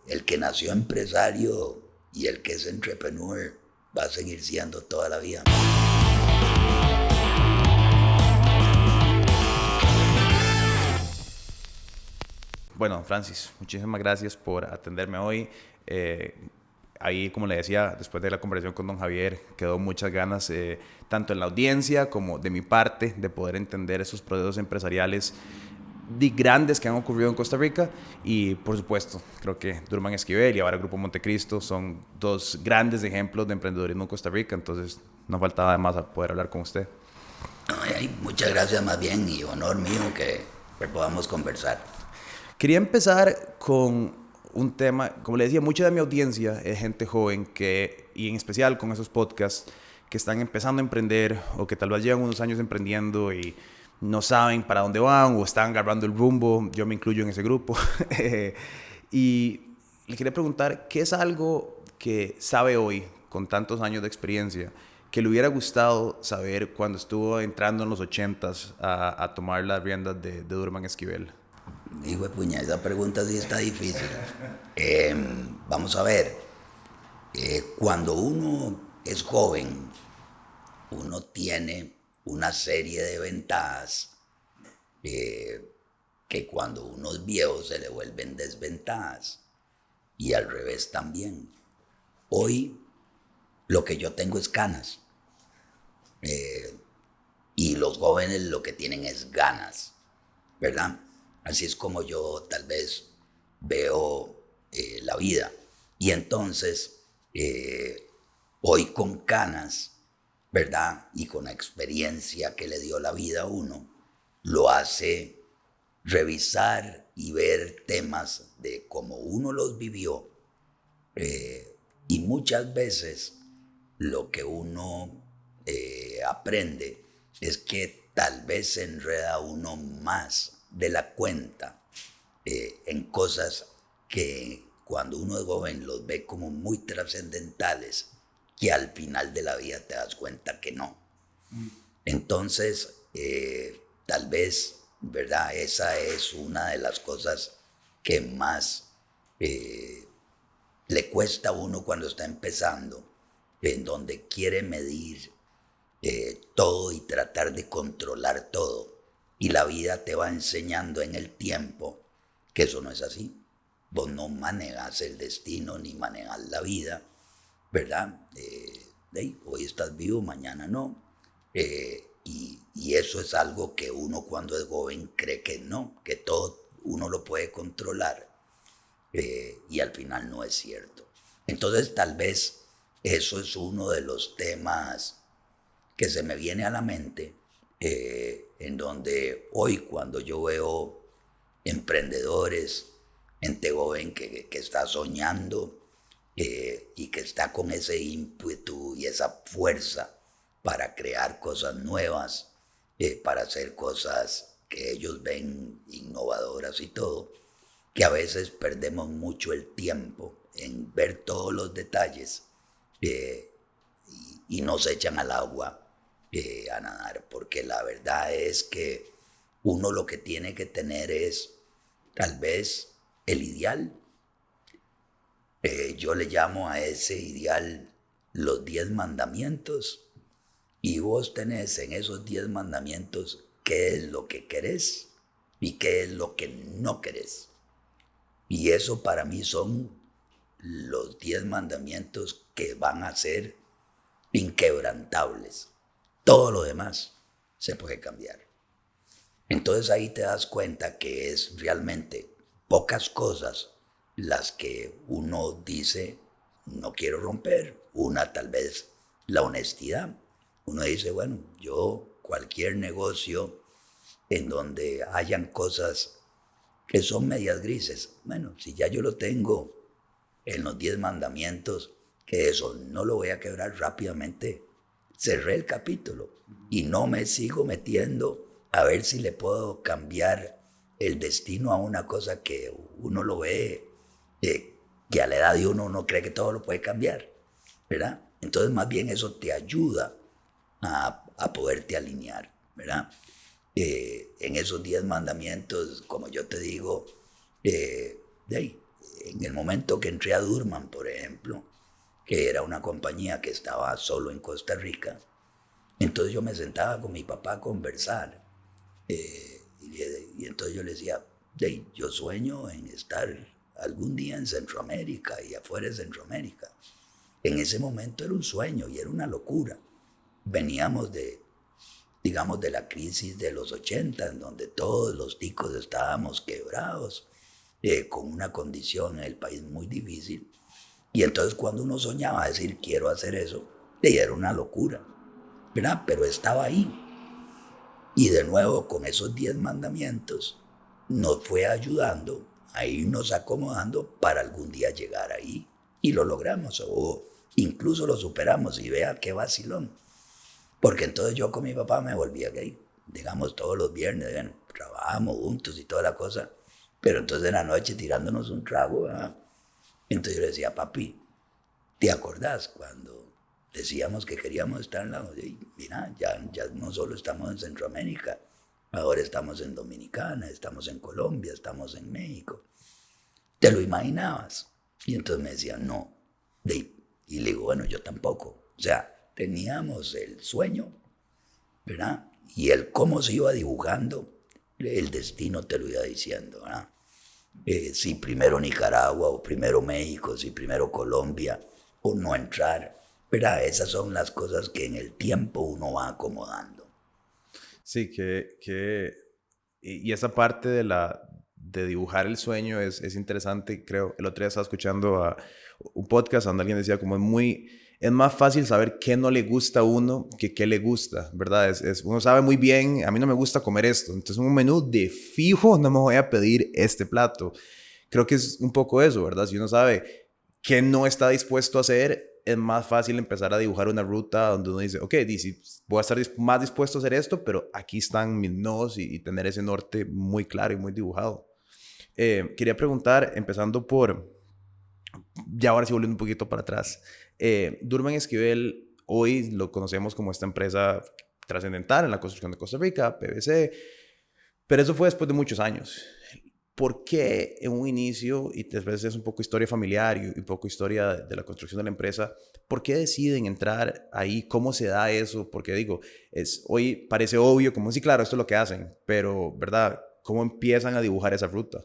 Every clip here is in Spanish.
el que nació empresario y el que es entrepreneur va a seguir siendo toda la vida. Bueno, Francis, muchísimas gracias por atenderme hoy. Ahí, como le decía, después de la conversación con don Javier, quedó muchas ganas, tanto en la audiencia como de mi parte, de poder entender esos procesos empresariales grandes que han ocurrido en Costa Rica. Y, por supuesto, creo que Durman Esquivel y ahora Grupo Montecristo son dos grandes ejemplos de emprendedorismo en Costa Rica. Entonces, no faltaba además a poder hablar con usted. Muchas gracias más bien y honor mío que podamos conversar. Quería empezar con un tema, como le decía, mucha de mi audiencia es gente joven y en especial con esos podcasts que están empezando a emprender o que tal vez llevan unos años emprendiendo y no saben para dónde van o están agarrando el rumbo. Yo me incluyo en ese grupo. Y le quería preguntar, ¿qué es algo que sabe hoy, con tantos años de experiencia, que le hubiera gustado saber cuando estuvo entrando en los 80s a tomar las riendas de Durman Esquivel? Hijo de puña, esa pregunta sí está difícil. Vamos a ver, cuando uno es joven, uno tiene una serie de ventajas que cuando uno es viejo se le vuelven desventajas y al revés también. Hoy lo que yo tengo es canas y los jóvenes lo que tienen es ganas, ¿verdad? Así es como yo tal vez veo la vida. Y entonces, hoy con canas, ¿verdad? Y con la experiencia que le dio la vida a uno, lo hace revisar y ver temas de cómo uno los vivió. Y muchas veces lo que uno aprende es que tal vez se enreda uno más de la cuenta en cosas que cuando uno es joven los ve como muy trascendentales, que al final de la vida te das cuenta que no. Entonces, tal vez, ¿verdad? Esa es una de las cosas que más le cuesta a uno cuando está empezando, en donde quiere medir todo y tratar de controlar todo. Y la vida te va enseñando en el tiempo que eso no es así. Vos no manejas el destino ni manejas la vida, ¿verdad? Hoy estás vivo, mañana no. Y eso es algo que uno cuando es joven cree que no, que todo uno lo puede controlar. Y al final no es cierto. Entonces tal vez eso es uno de los temas que se me viene a la mente, en donde hoy cuando yo veo emprendedores, gente joven que está soñando y que está con ese ímpetu y esa fuerza para crear cosas nuevas, para hacer cosas que ellos ven innovadoras y todo, que a veces perdemos mucho el tiempo en ver todos los detalles y nos echan al agua a nadar, porque la verdad es que uno lo que tiene que tener es tal vez el ideal. Yo le llamo a ese ideal los 10 mandamientos y vos tenés en esos 10 mandamientos qué es lo que querés y qué es lo que no querés. Y eso para mí son los 10 mandamientos que van a ser inquebrantables. Todo lo demás se puede cambiar. Entonces ahí te das cuenta que es realmente pocas cosas las que uno dice no quiero romper. Una tal vez la honestidad. Uno dice, bueno, yo cualquier negocio en donde hayan cosas que son medias grises, bueno, si ya yo lo tengo en los 10 mandamientos, que eso no lo voy a quebrar rápidamente, cerré el capítulo y no me sigo metiendo a ver si le puedo cambiar el destino a una cosa que uno lo ve, que a la edad de uno cree que todo lo puede cambiar, ¿verdad? Entonces más bien eso te ayuda a poderte alinear, ¿verdad? En esos 10 mandamientos, como yo te digo, En el momento que entré a Durman, por ejemplo, que era una compañía que estaba solo en Costa Rica, entonces yo me sentaba con mi papá a conversar. Y entonces yo le decía, hey, yo sueño en estar algún día en Centroamérica y afuera de Centroamérica. En ese momento era un sueño y era una locura. Veníamos digamos, de la crisis de los 80, en donde todos los ticos estábamos quebrados, con una condición en el país muy difícil. Y entonces cuando uno soñaba decir, quiero hacer eso, era una locura, ¿verdad? Pero estaba ahí. Y de nuevo, con esos 10 mandamientos, nos fue ayudando a irnos acomodando para algún día llegar ahí. Y lo logramos, o incluso lo superamos, y vea qué vacilón. Porque entonces yo con mi papá me volvía gay. Digamos, todos los viernes, bueno, trabajábamos juntos y toda la cosa. Pero entonces en la noche tirándonos un trago, ¿verdad? Entonces yo le decía, papi, ¿te acordás cuando decíamos que queríamos estar en la... Y mira, ya no solo estamos en Centroamérica, ahora estamos en Dominicana, estamos en Colombia, estamos en México. ¿Te lo imaginabas? Y entonces me decía, no. Y le digo, bueno, yo tampoco. O sea, teníamos el sueño, ¿verdad? Y el cómo se iba dibujando, el destino te lo iba diciendo, ¿verdad? Si primero Nicaragua o primero México, si primero Colombia o no entrar, ¿verdad? Esas son las cosas que en el tiempo uno va acomodando. Sí, y esa parte de dibujar el sueño es interesante. Creo, el otro día estaba escuchando a un podcast donde alguien decía como es más fácil saber qué no le gusta a uno que qué le gusta, ¿verdad? Uno sabe muy bien, a mí no me gusta comer esto, entonces un menú de fijo no me voy a pedir este plato. Creo que es un poco eso, ¿verdad? Si uno sabe qué no está dispuesto a hacer, es más fácil empezar a dibujar una ruta donde uno dice, ok, voy a estar más dispuesto a hacer esto, pero aquí están mis nodos y tener ese norte muy claro y muy dibujado. Quería preguntar, empezando ya ahora sí volviendo un poquito para atrás, Durman Esquivel, hoy lo conocemos como esta empresa trascendental en la construcción de Costa Rica, PVC, pero eso fue después de muchos años. ¿Por qué en un inicio, y después es un poco historia familiar y un poco historia de la construcción de la empresa, por qué deciden entrar ahí? ¿Cómo se da eso? Porque digo, hoy parece obvio, como sí, claro, esto es lo que hacen, pero, ¿verdad? ¿Cómo empiezan a dibujar esa ruta?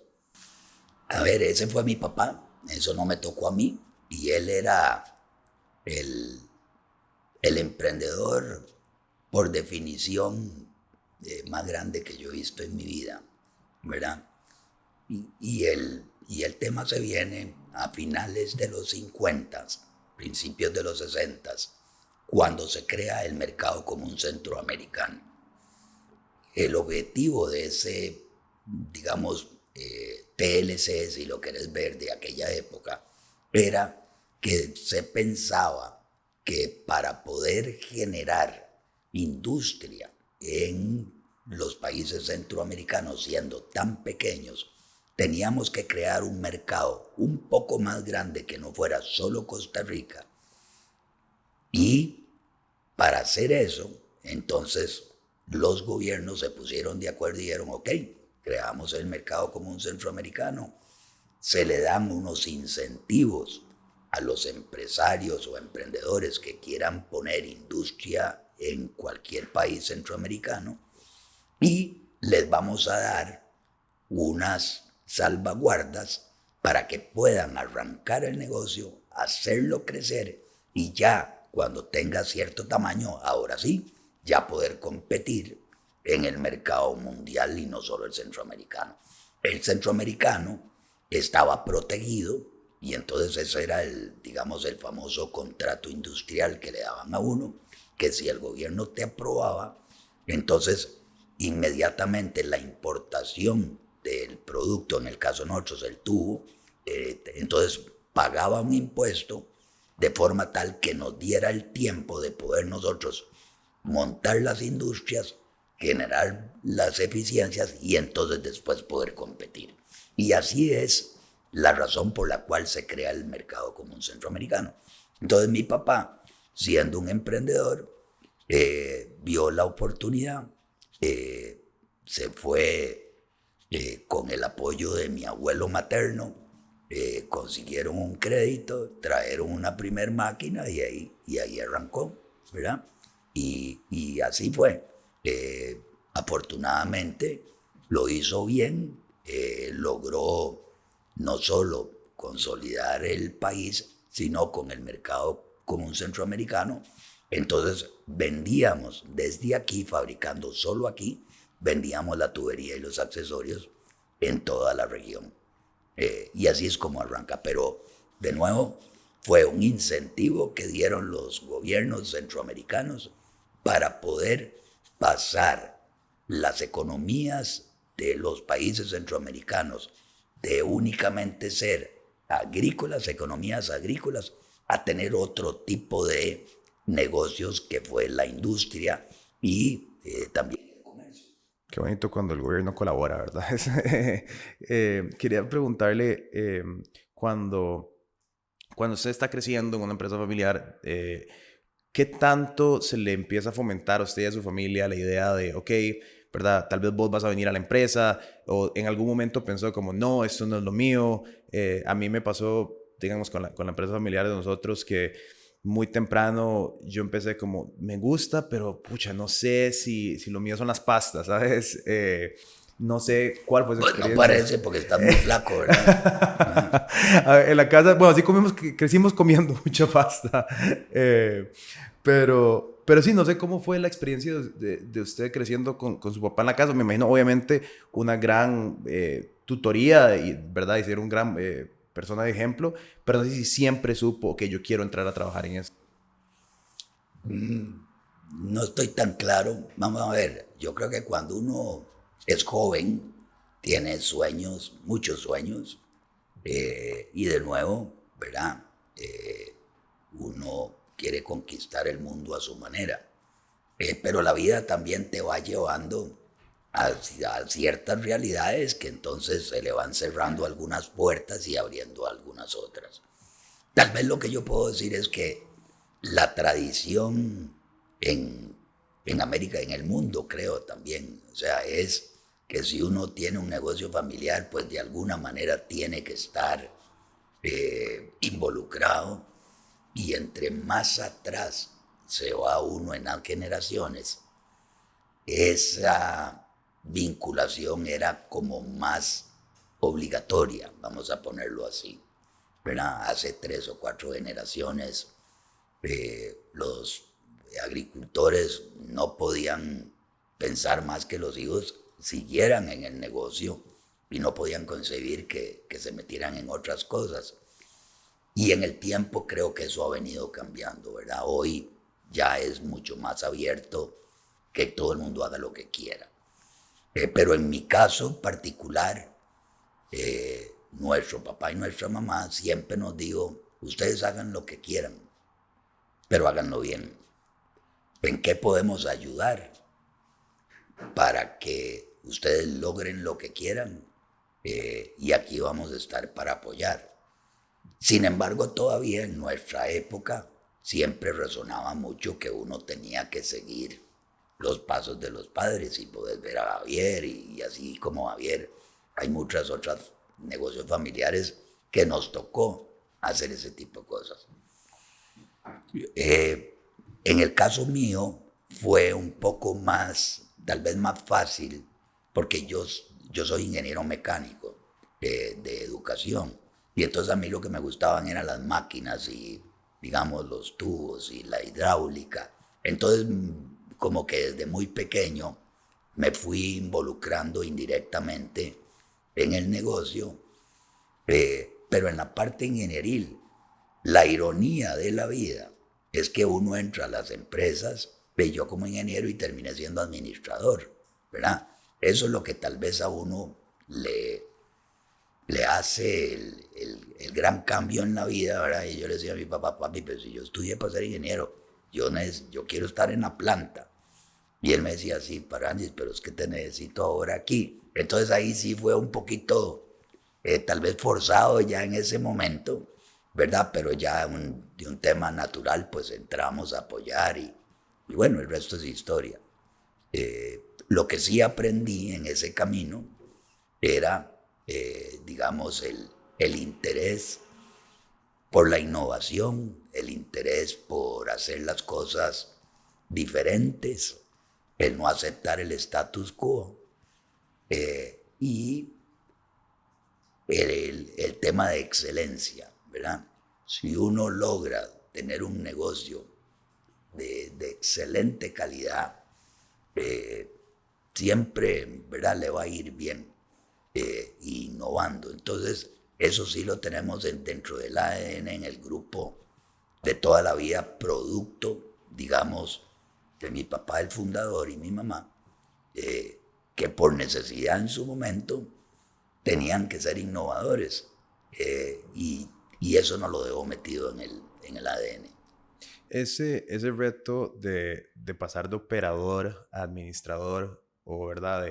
A ver, ese fue mi papá, eso no me tocó a mí, y él era el emprendedor por definición más grande que yo he visto en mi vida, ¿verdad? Y el tema se viene a finales de los 50, principios de los 60, cuando se crea el mercado común centroamericano. El objetivo de ese, digamos, TLC, si lo querés ver, de aquella época, era que se pensaba que para poder generar industria en los países centroamericanos, siendo tan pequeños, teníamos que crear un mercado un poco más grande que no fuera solo Costa Rica. Y para hacer eso, entonces los gobiernos se pusieron de acuerdo y dijeron, ok, creamos el mercado común centroamericano, se le dan unos incentivos a los empresarios o emprendedores que quieran poner industria en cualquier país centroamericano y les vamos a dar unas salvaguardas para que puedan arrancar el negocio, hacerlo crecer y ya cuando tenga cierto tamaño, ahora sí, ya poder competir en el mercado mundial y no solo el centroamericano. El centroamericano estaba protegido y entonces ese era digamos, el famoso contrato industrial que le daban a uno, que si el gobierno te aprobaba, entonces inmediatamente la importación del producto, en el caso de nosotros el tubo, entonces pagaba un impuesto de forma tal que nos diera el tiempo de poder nosotros montar las industrias, generar las eficiencias y entonces después poder competir. Y así es la razón por la cual se crea el mercado común centroamericano. Entonces mi papá, siendo un emprendedor, vio la oportunidad, se fue con el apoyo de mi abuelo materno, consiguieron un crédito, trajeron una primer máquina y ahí arrancó, ¿verdad? Y así fue. Afortunadamente lo hizo bien, logró no solo consolidar el país, sino con el mercado común centroamericano. Entonces vendíamos desde aquí, fabricando solo aquí, vendíamos la tubería y los accesorios en toda la región. Y así es como arranca. Pero, de nuevo, fue un incentivo que dieron los gobiernos centroamericanos para poder pasar las economías de los países centroamericanos de únicamente ser agrícolas, economías agrícolas, a tener otro tipo de negocios que fue la industria y también el comercio. Qué bonito cuando el gobierno colabora, ¿verdad? Quería preguntarle, cuando usted está creciendo en una empresa familiar, ¿qué tanto se le empieza a fomentar a usted y a su familia la idea de, ok, ¿verdad? Tal vez vos vas a venir a la empresa, o en algún momento pensó como, no, esto no es lo mío? A mí me pasó, digamos, con la empresa familiar de nosotros, que muy temprano yo empecé como, me gusta, pero pucha, no sé si lo mío son las pastas, ¿sabes? No sé cuál fue su Pues no experiencia. parece porque estás muy flaco, ¿verdad? En la casa, bueno, así crecimos comiendo mucha pasta. Pero sí, no sé cómo fue la experiencia de usted creciendo con su papá en la casa. Me imagino, obviamente, una gran tutoría, ¿verdad? Y ser un gran persona de ejemplo, pero no sé si siempre supo que yo quiero entrar a trabajar en eso. No estoy tan claro. Vamos a ver, yo creo que cuando uno es joven, tiene sueños, muchos sueños, y de nuevo, ¿verdad? Uno quiere conquistar el mundo a su manera. Pero la vida también te va llevando a ciertas realidades que entonces se le van cerrando algunas puertas y abriendo algunas otras. Tal vez lo que yo puedo decir es que la tradición en América, en el mundo, creo también, o sea, es que si uno tiene un negocio familiar, pues de alguna manera tiene que estar involucrado, y entre más atrás se va uno en las generaciones, esa vinculación era como más obligatoria, vamos a ponerlo así, ¿verdad? Hace 3 o 4 generaciones los agricultores no podían pensar más que los hijos siguieran en el negocio y no podían concebir que se metieran en otras cosas. Y en el tiempo creo que eso ha venido cambiando, ¿verdad? Hoy ya es mucho más abierto que todo el mundo haga lo que quiera. Pero en mi caso particular, nuestro papá y nuestra mamá siempre nos dijo, ustedes hagan lo que quieran, pero háganlo bien. ¿En qué podemos ayudar para que ustedes logren lo que quieran? Y aquí vamos a estar para apoyar. Sin embargo, todavía en nuestra época siempre resonaba mucho que uno tenía que seguir los pasos de los padres, y poder ver a Javier, y así como Javier, hay muchas otras negocios familiares que nos tocó hacer ese tipo de cosas. En el caso mío fue un poco más, tal vez más fácil, porque yo soy ingeniero mecánico de educación, y entonces a mí lo que me gustaban eran las máquinas y, digamos, los tubos y la hidráulica. Entonces, como que desde muy pequeño me fui involucrando indirectamente en el negocio, pero en la parte ingenieril. La ironía de la vida es que uno entra a las empresas, ve yo como ingeniero y terminé siendo administrador, ¿verdad? Eso es lo que tal vez a uno le hace el gran cambio en la vida, ¿verdad? Y yo le decía a mi papá, papi, pero si yo estudié para ser ingeniero, yo quiero estar en la planta. Y él me decía, sí, Parandis, pero es que te necesito ahora aquí. Entonces ahí sí fue un poquito, tal vez forzado ya en ese momento, ¿verdad? Pero ya de un tema natural, pues entramos a apoyar, y bueno, el resto es historia. Lo que sí aprendí en ese camino era, digamos, el interés por la innovación, el interés por hacer las cosas diferentes, el no aceptar el status quo, y el tema de excelencia, ¿verdad? Si uno logra tener un negocio de excelente calidad, siempre, ¿verdad?, le va a ir bien, innovando. Entonces, eso sí lo tenemos dentro del ADN, en el grupo de toda la vida, producto, digamos, de mi papá, el fundador, y mi mamá, que por necesidad en su momento tenían que ser innovadores, y eso no lo debo metido en el ADN. Ese reto de pasar de operador a administrador o, ¿verdad?,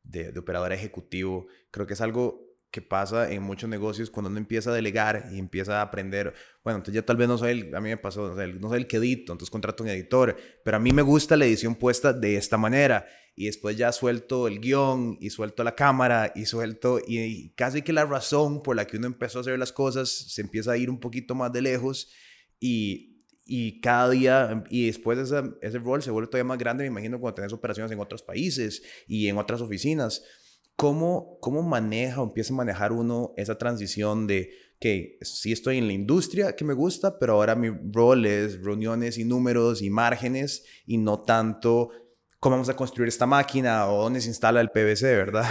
de operador a ejecutivo, creo que es algo que pasa en muchos negocios cuando uno empieza a delegar y empieza a aprender. Bueno, entonces ya tal vez no soy a mí me pasó, no soy el que edito, entonces contrato un editor, pero a mí me gusta la edición puesta de esta manera, y después ya suelto el guión y suelto la cámara y casi que la razón por la que uno empezó a hacer las cosas se empieza a ir un poquito más de lejos, y cada día, y después ese rol se vuelve todavía más grande, me imagino, cuando tenés operaciones en otros países y en otras oficinas. ¿Cómo maneja o empieza a manejar uno esa transición de que sí estoy en la industria que me gusta, pero ahora mi rol es reuniones y números y márgenes, y no tanto cómo vamos a construir esta máquina o dónde se instala el PVC, ¿verdad?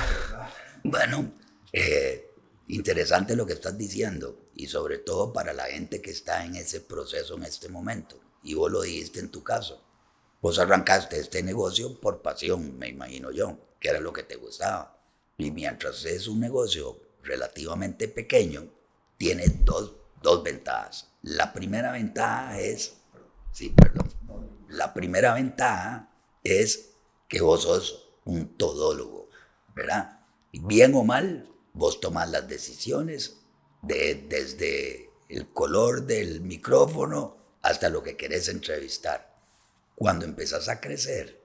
Bueno, interesante lo que estás diciendo, y sobre todo para la gente que está en ese proceso en este momento. Y vos lo dijiste en tu caso. Vos arrancaste este negocio por pasión, me imagino yo, que era lo que te gustaba. Y mientras es un negocio relativamente pequeño, tiene dos ventajas. La primera ventaja es, la primera ventaja es que vos sos un todólogo, ¿verdad? Y bien o mal, vos tomás las decisiones desde el color del micrófono hasta lo que querés entrevistar. Cuando empezás a crecer,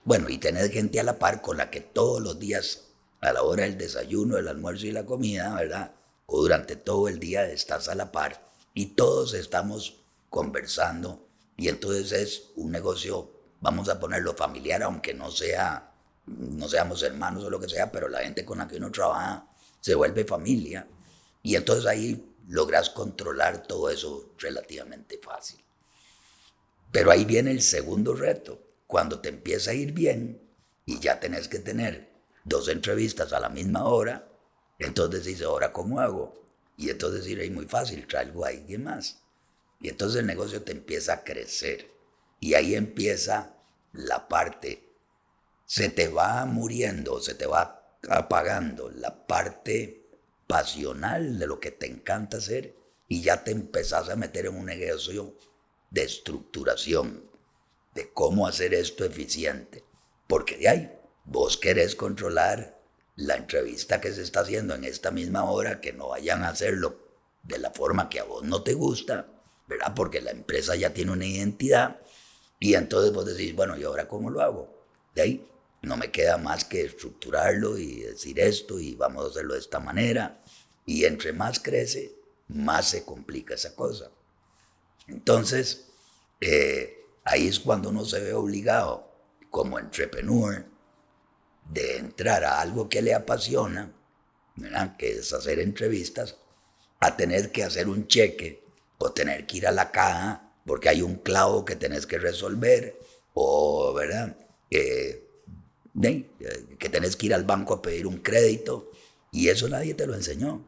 bueno, y tenés gente a la par con la que todos los días, a la hora del desayuno, el almuerzo y la comida, ¿verdad?, o durante todo el día estás a la par, y todos estamos conversando, y entonces es un negocio, vamos a ponerlo familiar, aunque no seamos hermanos o lo que sea, pero la gente con la que uno trabaja se vuelve familia, y entonces ahí logras controlar todo eso relativamente fácil. Pero ahí viene el segundo reto. Cuando te empieza a ir bien y ya tenés que tener 2 entrevistas a la misma hora, entonces dices, ¿ahora cómo hago? Y entonces dices, muy fácil, traigo a alguien más. Y entonces el negocio te empieza a crecer. Y ahí empieza la parte, se te va muriendo, se te va apagando la parte pasional de lo que te encanta hacer, y ya te empezás a meter en un negocio de estructuración, de cómo hacer esto eficiente. Porque de ahí vos querés controlar la entrevista que se está haciendo en esta misma hora, que no vayan a hacerlo de la forma que a vos no te gusta, ¿verdad? Porque la empresa ya tiene una identidad, y entonces vos decís, bueno, ¿y ahora cómo lo hago? De ahí no me queda más que estructurarlo y decir esto, y vamos a hacerlo de esta manera. Y entre más crece, más se complica esa cosa. Entonces, ahí es cuando uno se ve obligado, como entrepreneur, de entrar a algo que le apasiona, ¿verdad?, que es hacer entrevistas, a tener que hacer un cheque o tener que ir a la caja porque hay un clavo que tenés que resolver, o, ¿verdad?, que tenés que ir al banco a pedir un crédito, y eso nadie te lo enseñó,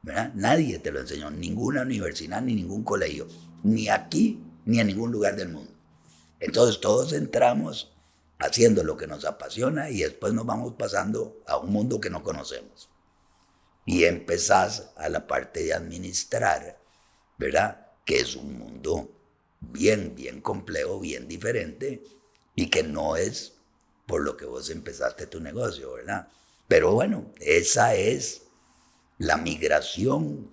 ¿verdad? Nadie te lo enseñó, ninguna universidad ni ningún colegio, ni aquí ni en ningún lugar del mundo. Entonces todos entramos haciendo lo que nos apasiona, y después nos vamos pasando a un mundo que no conocemos. Y empezás a la parte de administrar, ¿verdad?, que es un mundo bien complejo, bien diferente, y que no es por lo que vos empezaste tu negocio, ¿verdad? Pero bueno, esa es la migración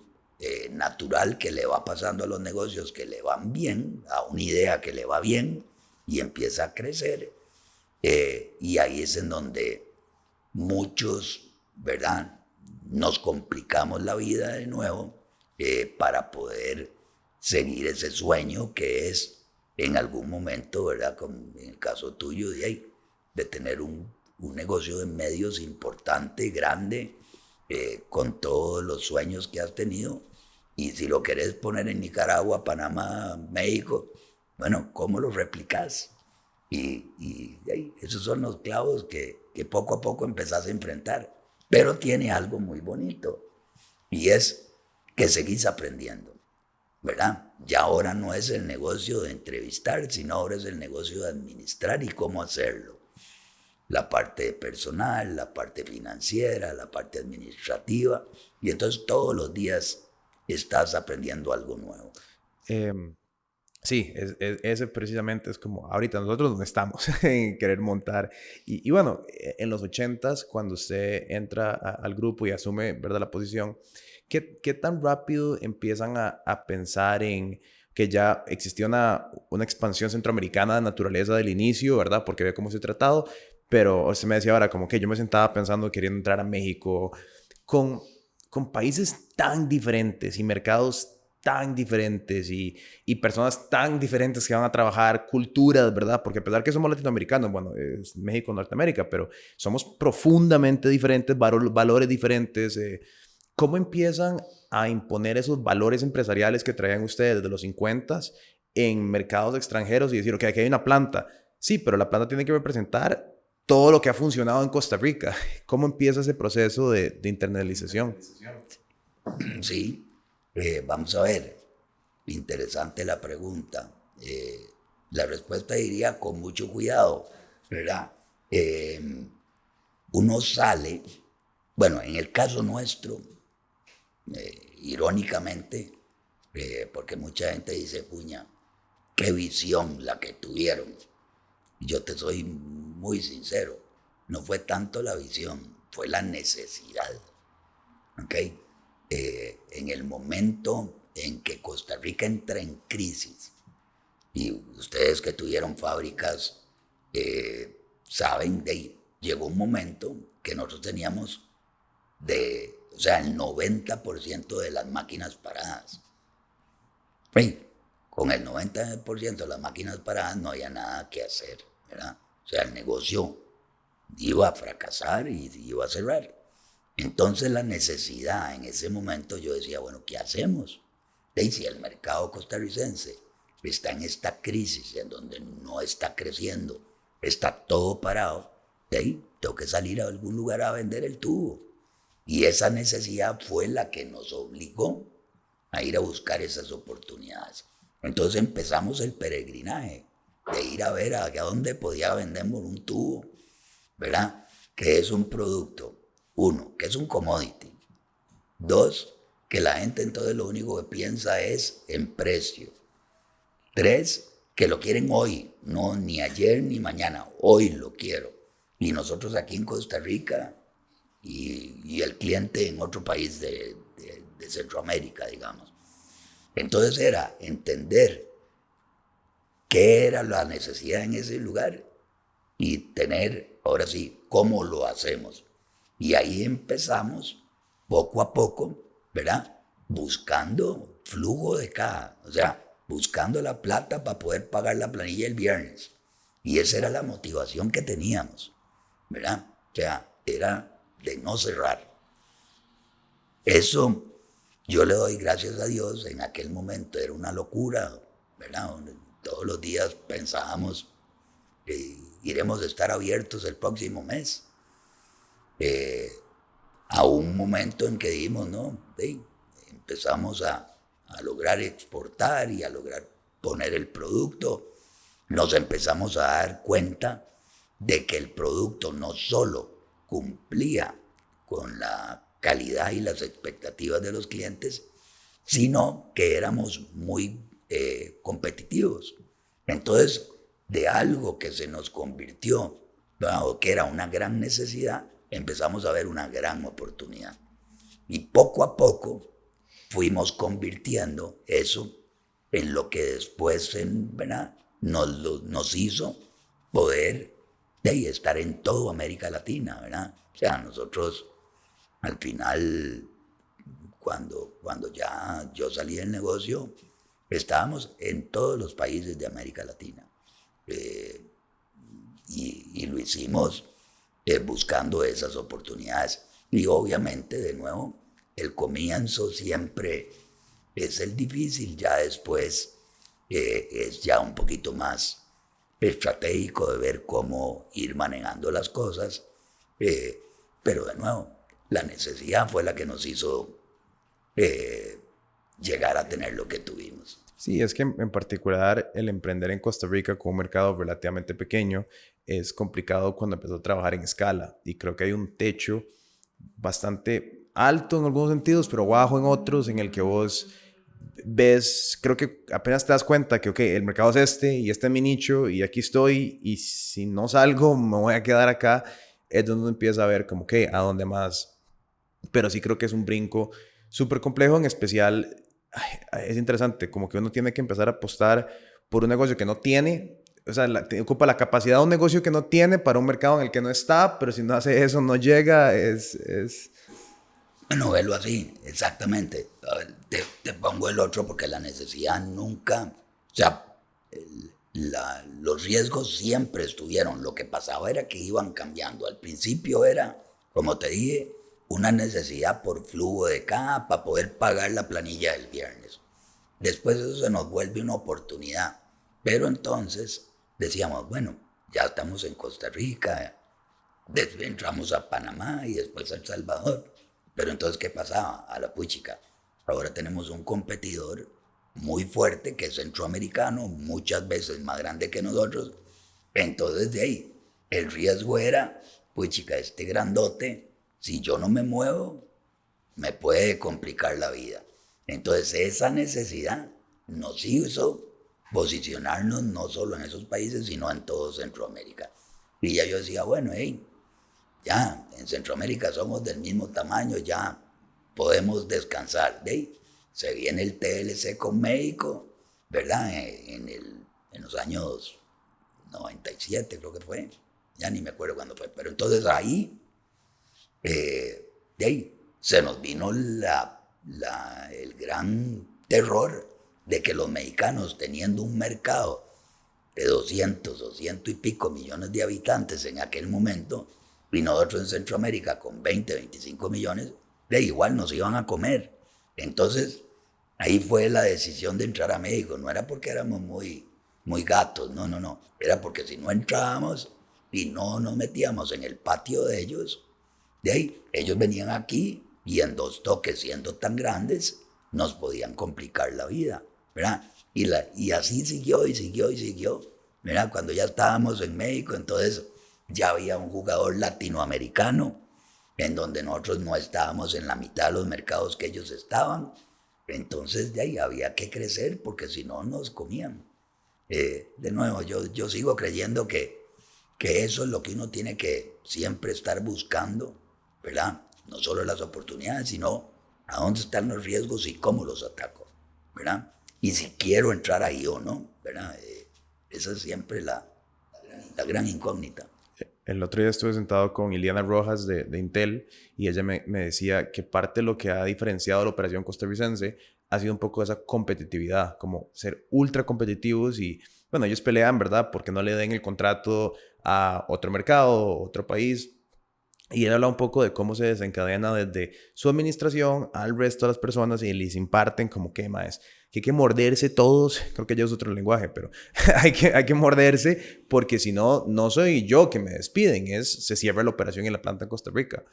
natural que le va pasando a los negocios que le van bien, a una idea que le va bien y empieza a crecer. Y ahí es en donde muchos, ¿verdad?, nos complicamos la vida de nuevo para poder seguir ese sueño que es en algún momento, ¿verdad? Como en el caso tuyo, de tener un negocio de medios importante, grande, con todos los sueños que has tenido. Y si lo querés poner en Nicaragua, Panamá, México, bueno, ¿cómo lo replicás? Y esos son los clavos que poco a poco empezás a enfrentar. Pero tiene algo muy bonito, y es que seguís aprendiendo, ¿verdad? Ya ahora no es el negocio de entrevistar, sino ahora es el negocio de administrar y cómo hacerlo. La parte personal, la parte financiera, la parte administrativa, y entonces todos los días estás aprendiendo algo nuevo. Sí, ese precisamente es como ahorita nosotros donde estamos en querer montar. Y bueno, en los 80s, cuando usted entra al grupo y asume, ¿verdad?, la posición, ¿qué tan rápido empiezan a pensar en que ya existía una expansión centroamericana de naturaleza del inicio, ¿verdad? Porque ve cómo se ha tratado, pero usted me decía ahora como que yo me sentaba pensando queriendo entrar a México con países tan diferentes y mercados tan diferentes y personas tan diferentes que van a trabajar, culturas, ¿verdad? Porque a pesar que somos latinoamericanos, bueno, es México, Norteamérica, pero somos profundamente diferentes, valores diferentes. ¿Cómo empiezan a imponer esos valores empresariales que traían ustedes desde los 50s en mercados extranjeros y decir, ok, aquí hay una planta? Sí, pero la planta tiene que representar todo lo que ha funcionado en Costa Rica. ¿Cómo empieza ese proceso de internalización? Sí. Vamos a ver, interesante la pregunta. La respuesta diría con mucho cuidado, ¿verdad? Uno sale, bueno, en el caso nuestro, irónicamente, porque mucha gente dice, puña, qué visión la que tuvieron. Y yo te soy muy sincero, no fue tanto la visión, fue la necesidad, ¿ok? En el momento en que Costa Rica entra en crisis, y ustedes que tuvieron fábricas saben, llegó un momento que nosotros teníamos el 90% de las máquinas paradas. Con el 90% de las máquinas paradas no había nada que hacer, ¿verdad? O sea, el negocio iba a fracasar y iba a cerrar. Entonces la necesidad en ese momento, yo decía, bueno, ¿qué hacemos? Si el mercado costarricense está en esta crisis en donde no está creciendo, está todo parado, tengo que salir a algún lugar a vender el tubo. Y esa necesidad fue la que nos obligó a ir a buscar esas oportunidades. Entonces empezamos el peregrinaje de ir a ver a dónde podía vendemos un tubo, ¿verdad? Que es un producto. Uno, que es un commodity. Dos, que la gente entonces lo único que piensa es en precio. Tres, que lo quieren hoy, no ni ayer ni mañana, hoy lo quiero. Y nosotros aquí en Costa Rica y el cliente en otro país de Centroamérica, digamos. Entonces era entender qué era la necesidad en ese lugar y tener, ahora sí, cómo lo hacemos. Y ahí empezamos, poco a poco, ¿verdad? Buscando flujo de caja, o sea, buscando la plata para poder pagar la planilla el viernes. Y esa era la motivación que teníamos, ¿verdad? O sea, era de no cerrar. Eso yo le doy gracias a Dios, en aquel momento era una locura, ¿verdad? Todos los días pensábamos que iremos a estar abiertos el próximo mes. A un momento en que dijimos, no, empezamos a lograr exportar y a lograr poner el producto, nos empezamos a dar cuenta de que el producto no solo cumplía con la calidad y las expectativas de los clientes, sino que éramos muy competitivos. Entonces, de algo que se nos convirtió, o que era una gran necesidad, empezamos a ver una gran oportunidad. Y poco a poco fuimos convirtiendo eso en lo que después, ¿verdad?, nos hizo poder estar en toda América Latina, ¿verdad? O sea, nosotros Al final, cuando ya yo salí del negocio, estábamos en todos los países de América Latina. Y lo hicimos buscando esas oportunidades. Y obviamente, de nuevo, el comienzo siempre es el difícil, ya después es ya un poquito más estratégico de ver cómo ir manejando las cosas, pero de nuevo, la necesidad fue la que nos hizo llegar a tener lo que tuvimos. Sí, es que en particular el emprender en Costa Rica con un mercado relativamente pequeño es complicado cuando empezó a trabajar en escala, y creo que hay un techo bastante alto en algunos sentidos, pero bajo en otros, en el que vos ves, creo que apenas te das cuenta que, ok, el mercado es este y este es mi nicho y aquí estoy, y si no salgo me voy a quedar acá, es donde uno empieza a ver como que a dónde más. Pero sí creo que es un brinco súper complejo, en especial, es interesante, como que uno tiene que empezar a apostar por un negocio que no tiene, o sea, ocupa la capacidad de un negocio que no tiene para un mercado en el que no está, pero si no hace eso no llega, Bueno, verlo así, exactamente. Te pongo el otro porque la necesidad nunca, o sea, los riesgos siempre estuvieron. Lo que pasaba era que iban cambiando. Al principio era, como te dije, una necesidad por flujo de caja para poder pagar la planilla del viernes. Después eso se nos vuelve una oportunidad. Pero entonces decíamos, bueno, ya estamos en Costa Rica, después entramos a Panamá y después a El Salvador. Pero entonces, ¿qué pasaba? A la puchica. Ahora tenemos un competidor muy fuerte que es centroamericano, muchas veces más grande que nosotros. Entonces, de ahí, el riesgo era, puchica, este grandote, si yo no me muevo, me puede complicar la vida. Entonces, esa necesidad nos hizo posicionarnos no solo en esos países, sino en todo Centroamérica. Y ya yo decía, bueno, hey, ya, en Centroamérica somos del mismo tamaño, ya podemos descansar. De ahí se viene el TLC con México, ¿verdad? En los años 97 creo que fue, ya ni me acuerdo cuándo fue, pero entonces ahí, de ahí se nos vino el gran terror de que los mexicanos, teniendo un mercado de 200 o 100 y pico millones de habitantes en aquel momento, y nosotros en Centroamérica con 20, 25 millones, de igual nos iban a comer. Entonces, ahí fue la decisión de entrar a México. No era porque éramos muy gatos, no. Era porque si no entrábamos y no nos metíamos en el patio de ellos, de ahí, ellos venían aquí y en 2 toques, siendo tan grandes, nos podían complicar la vida, ¿verdad? Y así siguió, ¿verdad? Cuando ya estábamos en México, entonces ya había un jugador latinoamericano en donde nosotros no estábamos en la mitad de los mercados que ellos estaban. Entonces de ahí había que crecer porque si no nos comían. De nuevo, yo sigo creyendo que eso es lo que uno tiene que siempre estar buscando, ¿verdad? No solo las oportunidades, sino a dónde están los riesgos y cómo los ataco, ¿verdad? Y si quiero entrar ahí o no, ¿verdad? Esa es siempre la gran incógnita. El otro día estuve sentado con Iliana Rojas de Intel, y ella me decía que parte de lo que ha diferenciado la operación costarricense ha sido un poco esa competitividad, como ser ultra competitivos. Y bueno, ellos pelean, ¿verdad?, porque no le den el contrato a otro mercado, otro país. Y él habla un poco de cómo se desencadena desde su administración al resto de las personas, y les imparten como que más que hay que morderse todos. Creo que ya es otro lenguaje, pero hay que morderse, porque si no, no soy yo que me despiden, se cierra la operación en la planta en Costa Rica.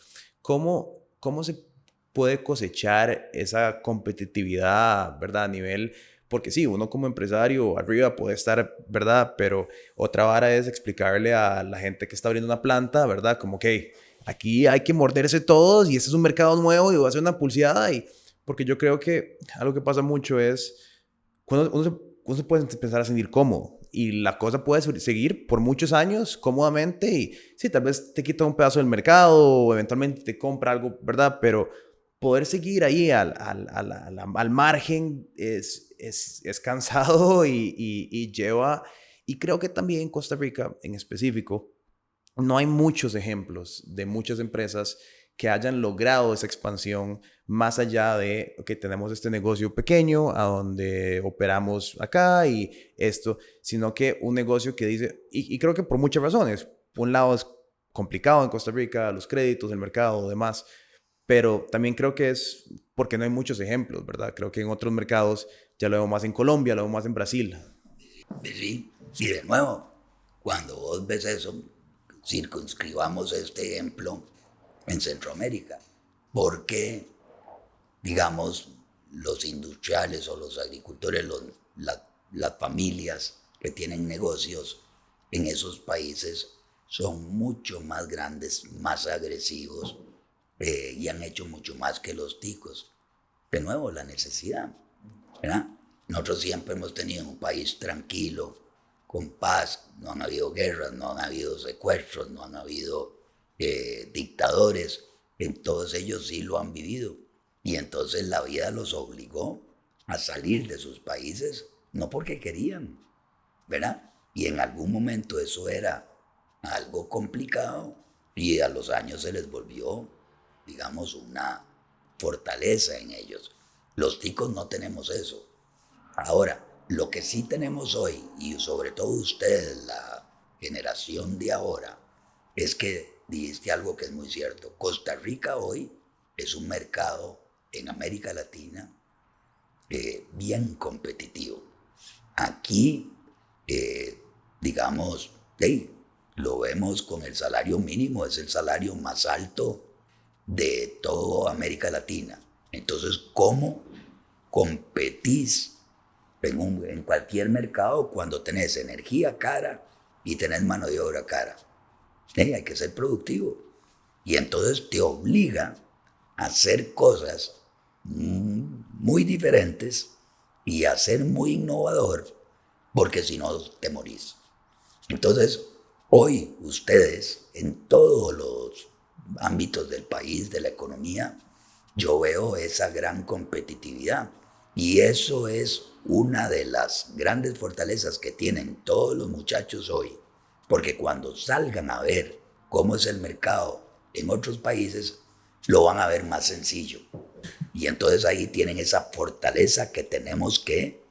¿Cómo se puede cosechar esa competitividad, ¿verdad? A nivel, porque sí, uno como empresario arriba puede estar, ¿verdad? Pero otra vara es explicarle a la gente que está abriendo una planta, ¿verdad? Como que aquí hay que morderse todos y este es un mercado nuevo y va a ser una pulseada. Porque yo creo que algo que pasa mucho es cuando uno se puede empezar a sentir cómodo, y la cosa puede seguir por muchos años cómodamente, y sí, tal vez te quita un pedazo del mercado o eventualmente te compra algo, ¿verdad? Pero poder seguir ahí al margen es cansado y lleva. Y creo que también en Costa Rica en específico no hay muchos ejemplos de muchas empresas que hayan logrado esa expansión más allá de, ok, tenemos este negocio pequeño a donde operamos acá y esto, sino que un negocio que dice, y creo que por muchas razones, por un lado es complicado en Costa Rica, los créditos, el mercado, demás, pero también creo que es porque no hay muchos ejemplos, ¿verdad? Creo que en otros mercados ya lo veo más en Colombia, lo veo más en Brasil. Sí, y de nuevo, cuando vos ves eso, circunscribamos este ejemplo en Centroamérica. ¿Por qué, digamos, los industriales o los agricultores, las familias que tienen negocios en esos países son mucho más grandes, más agresivos y han hecho mucho más que los ticos? De nuevo, la necesidad, ¿verdad? Nosotros siempre hemos tenido un país tranquilo, con paz, no han habido guerras, no han habido secuestros, no han habido dictadores, en todos ellos sí lo han vivido. Y entonces la vida los obligó a salir de sus países, no porque querían, ¿verdad? Y en algún momento eso era algo complicado y a los años se les volvió, digamos, una fortaleza en ellos. Los ticos no tenemos eso. Ahora, lo que sí tenemos hoy, y sobre todo ustedes, la generación de ahora, es que dijiste algo que es muy cierto. Costa Rica hoy es un mercado en América Latina bien competitivo. Aquí, digamos, hey, lo vemos con el salario mínimo, es el salario más alto de toda América Latina. Entonces, ¿cómo competís en cualquier mercado cuando tenés energía cara y tenés mano de obra cara? Hay que ser productivo. Y entonces te obliga a hacer cosas muy diferentes y a ser muy innovador, porque si no te morís. Entonces, hoy ustedes, en todos los ámbitos del país, de la economía, yo veo esa gran competitividad. Y eso es una de las grandes fortalezas que tienen todos los muchachos hoy. Porque cuando salgan a ver cómo es el mercado en otros países, lo van a ver más sencillo. Y entonces ahí tienen esa fortaleza que tenemos que,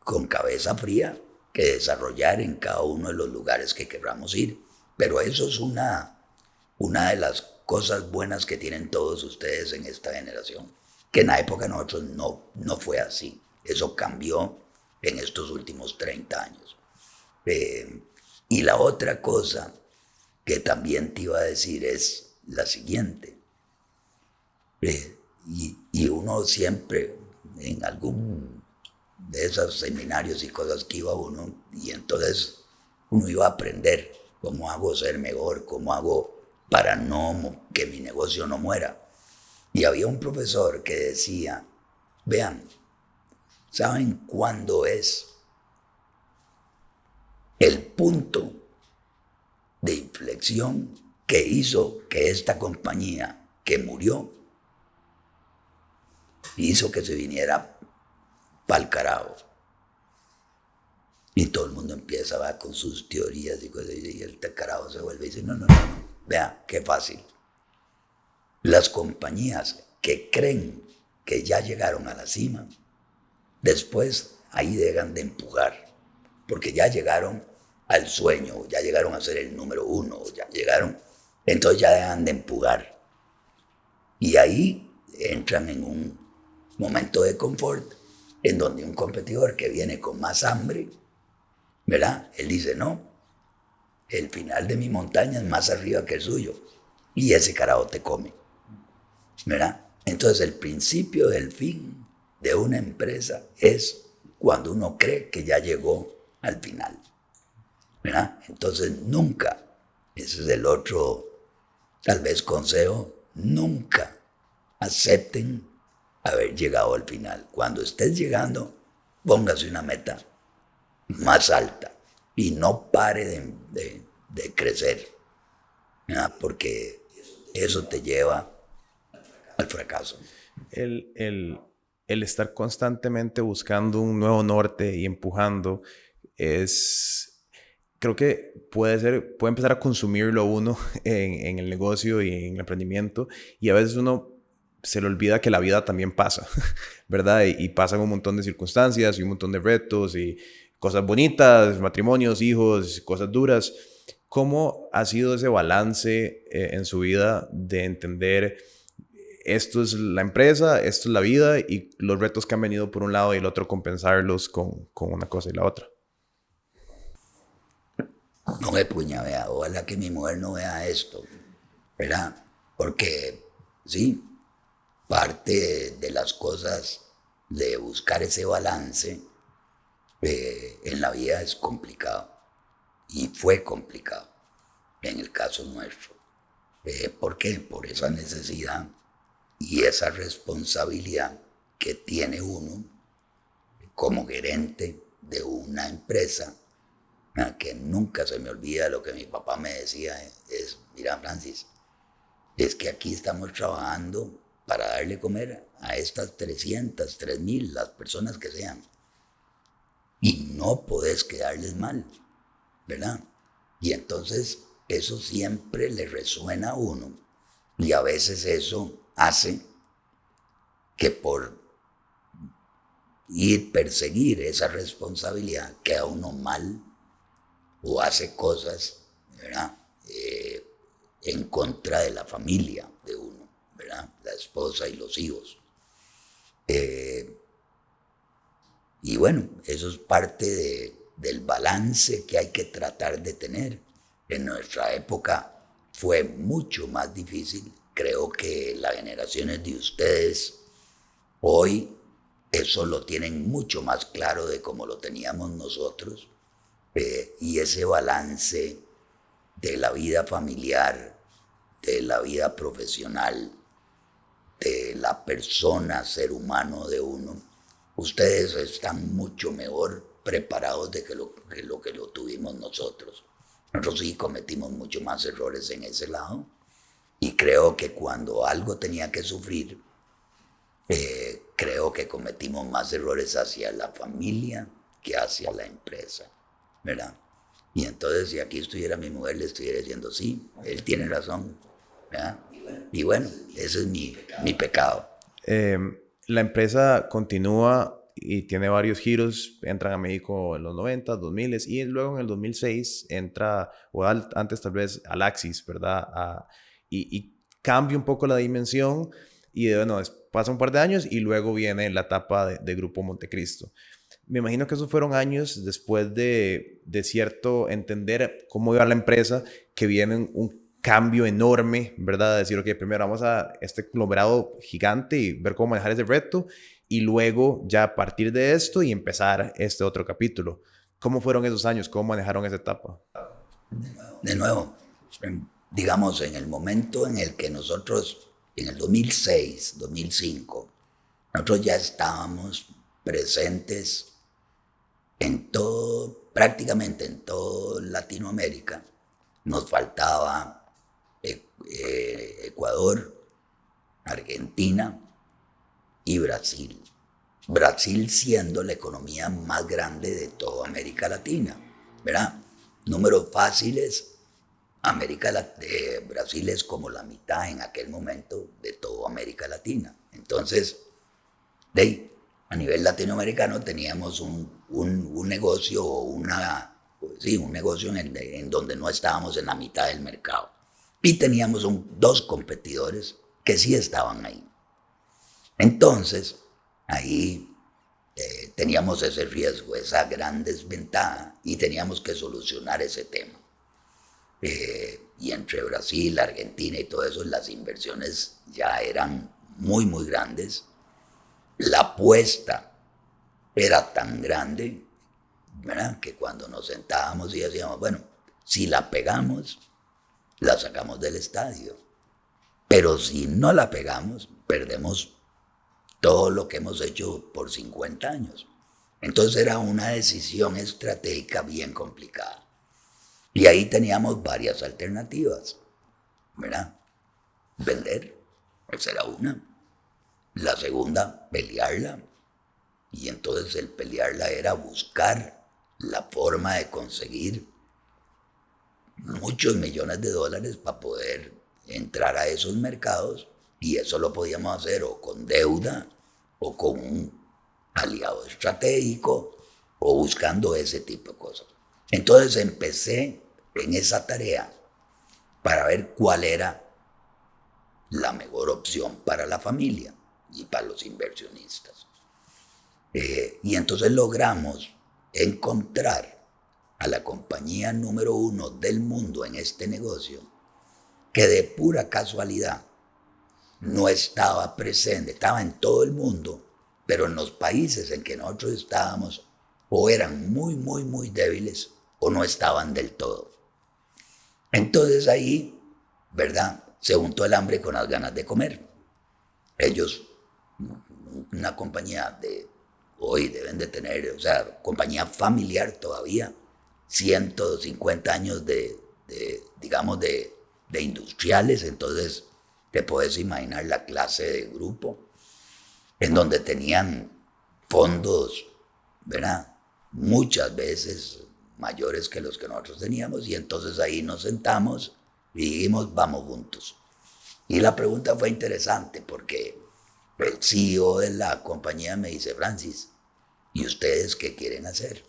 con cabeza fría, que desarrollar en cada uno de los lugares que queramos ir. Pero eso es una de las cosas buenas que tienen todos ustedes en esta generación, que en la época de nosotros no fue así. Eso cambió en estos últimos 30 años. Y la otra cosa que también te iba a decir es la siguiente. Y uno siempre, en algún de esos seminarios y cosas que iba uno, y entonces uno iba a aprender cómo hago ser mejor, cómo hago para no que mi negocio no muera. Y había un profesor que decía, vean, ¿saben cuándo es el punto de inflexión que hizo que esta compañía que murió hizo que se viniera pa'l carajo? Y todo el mundo empieza va con sus teorías y cosas, y el carajo se vuelve y dice, no, vea, qué fácil. Las compañías que creen que ya llegaron a la cima, después ahí dejan de empujar, porque ya llegaron al sueño, ya llegaron a ser el número uno, ya llegaron, entonces ya dejan de empujar. Y ahí entran en un momento de confort, en donde un competidor que viene con más hambre, ¿verdad? Él dice, no, el final de mi montaña es más arriba que el suyo. Y ese carajo te come, ¿verdad? Entonces el principio del fin de una empresa es cuando uno cree que ya llegó al final, ¿verdad? Entonces nunca, ese es el otro, tal vez consejo, nunca acepten haber llegado al final. Cuando estés llegando, póngase una meta más alta y no pare de crecer, ¿verdad? Porque eso te lleva al fracaso. El estar constantemente buscando un nuevo norte y empujando es creo que puede empezar a consumirlo uno en el negocio y en el emprendimiento, y a veces uno se le olvida que la vida también pasa, ¿verdad? Y pasan un montón de circunstancias y un montón de retos y cosas bonitas, matrimonios, hijos, cosas duras. ¿Cómo ha sido ese balance en su vida de entender esto es la empresa, esto es la vida y los retos que han venido por un lado y el otro compensarlos con una cosa y la otra? No me puña, vea, ojalá que mi mujer no vea esto, ¿verdad? Porque sí, parte de las cosas de buscar ese balance en la vida es complicado y fue complicado en el caso nuestro. ¿Por qué? Por esa necesidad y esa responsabilidad que tiene uno como gerente de una empresa, que nunca se me olvida lo que mi papá me decía, es, mira Francis, es que aquí estamos trabajando para darle comer a estas 300, 3000, las personas que sean. Y no podés quedarles mal, ¿verdad? Y entonces eso siempre le resuena a uno. Y a veces eso hace que por perseguir esa responsabilidad queda uno mal o hace cosas, ¿verdad? En contra de la familia de uno, ¿verdad? La esposa y los hijos. Y bueno, eso es parte del balance que hay que tratar de tener. En nuestra época fue mucho más difícil. Creo que las generaciones de ustedes hoy eso lo tienen mucho más claro de cómo lo teníamos nosotros. Y ese balance de la vida familiar, de la vida profesional, de la persona, ser humano de uno, ustedes están mucho mejor preparados de que lo tuvimos nosotros. Nosotros sí cometimos mucho más errores en ese lado y creo que cuando algo tenía que sufrir, creo que cometimos más errores hacia la familia que hacia la empresa, ¿verdad? Y entonces si aquí estuviera mi mujer le estuviera diciendo, sí, él tiene razón, ¿verdad? Y bueno, ese es mi pecado. La empresa continúa y tiene varios giros. Entran a México en los 90, 2000 y luego en el 2006 entra, o antes tal vez, al Axis, ¿verdad? Y cambia un poco la dimensión y bueno, pasa un par de años y luego viene la etapa de Grupo Montecristo. Me imagino que esos fueron años después de cierto entender cómo iba la empresa, que viene un cambio enorme, ¿verdad? Decir, ok, primero vamos a este conglomerado gigante y ver cómo manejar ese reto y luego ya a partir de esto y empezar este otro capítulo. ¿Cómo fueron esos años? ¿Cómo manejaron esa etapa? De nuevo, digamos, en el momento en el que nosotros, en el 2006, 2005, nosotros ya estábamos presentes en todo, prácticamente en toda Latinoamérica. Nos faltaba Ecuador, Argentina y Brasil. Brasil siendo la economía más grande de toda América Latina, ¿verdad? Números fáciles, Brasil es como la mitad en aquel momento de toda América Latina. Entonces, a nivel latinoamericano teníamos un negocio o un negocio en donde no estábamos en la mitad del mercado. Y teníamos dos competidores que sí estaban ahí. Entonces, ahí teníamos ese riesgo, esa gran desventaja y teníamos que solucionar ese tema. Y entre Brasil, Argentina y todo eso, las inversiones ya eran muy, muy grandes. La apuesta era tan grande, ¿verdad?, que cuando nos sentábamos y decíamos, bueno, si la pegamos, la sacamos del estadio. Pero si no la pegamos, perdemos todo lo que hemos hecho por 50 años. Entonces era una decisión estratégica bien complicada. Y ahí teníamos varias alternativas, ¿verdad? Vender, esa era una. La segunda, pelearla. Y entonces el pelearla era buscar la forma de conseguir muchos millones de dólares para poder entrar a esos mercados, y eso lo podíamos hacer o con deuda o con un aliado estratégico o buscando ese tipo de cosas. Entonces empecé en esa tarea para ver cuál era la mejor opción para la familia y para los inversionistas. Y entonces logramos encontrar a la compañía número 1 del mundo en este negocio, que de pura casualidad no estaba presente, estaba en todo el mundo, pero en los países en que nosotros estábamos o eran muy, muy, muy débiles o no estaban del todo. Entonces ahí, ¿verdad?, se juntó el hambre con las ganas de comer. Ellos, una compañía de hoy deben de tener, o sea, compañía familiar todavía, 150 años digamos, de industriales. Entonces te puedes imaginar la clase de grupo en donde tenían fondos, ¿verdad?, muchas veces mayores que los que nosotros teníamos, y entonces ahí nos sentamos y dijimos, vamos juntos. Y la pregunta fue interesante porque el CEO de la compañía me dice, Francis, ¿y ustedes qué quieren hacer?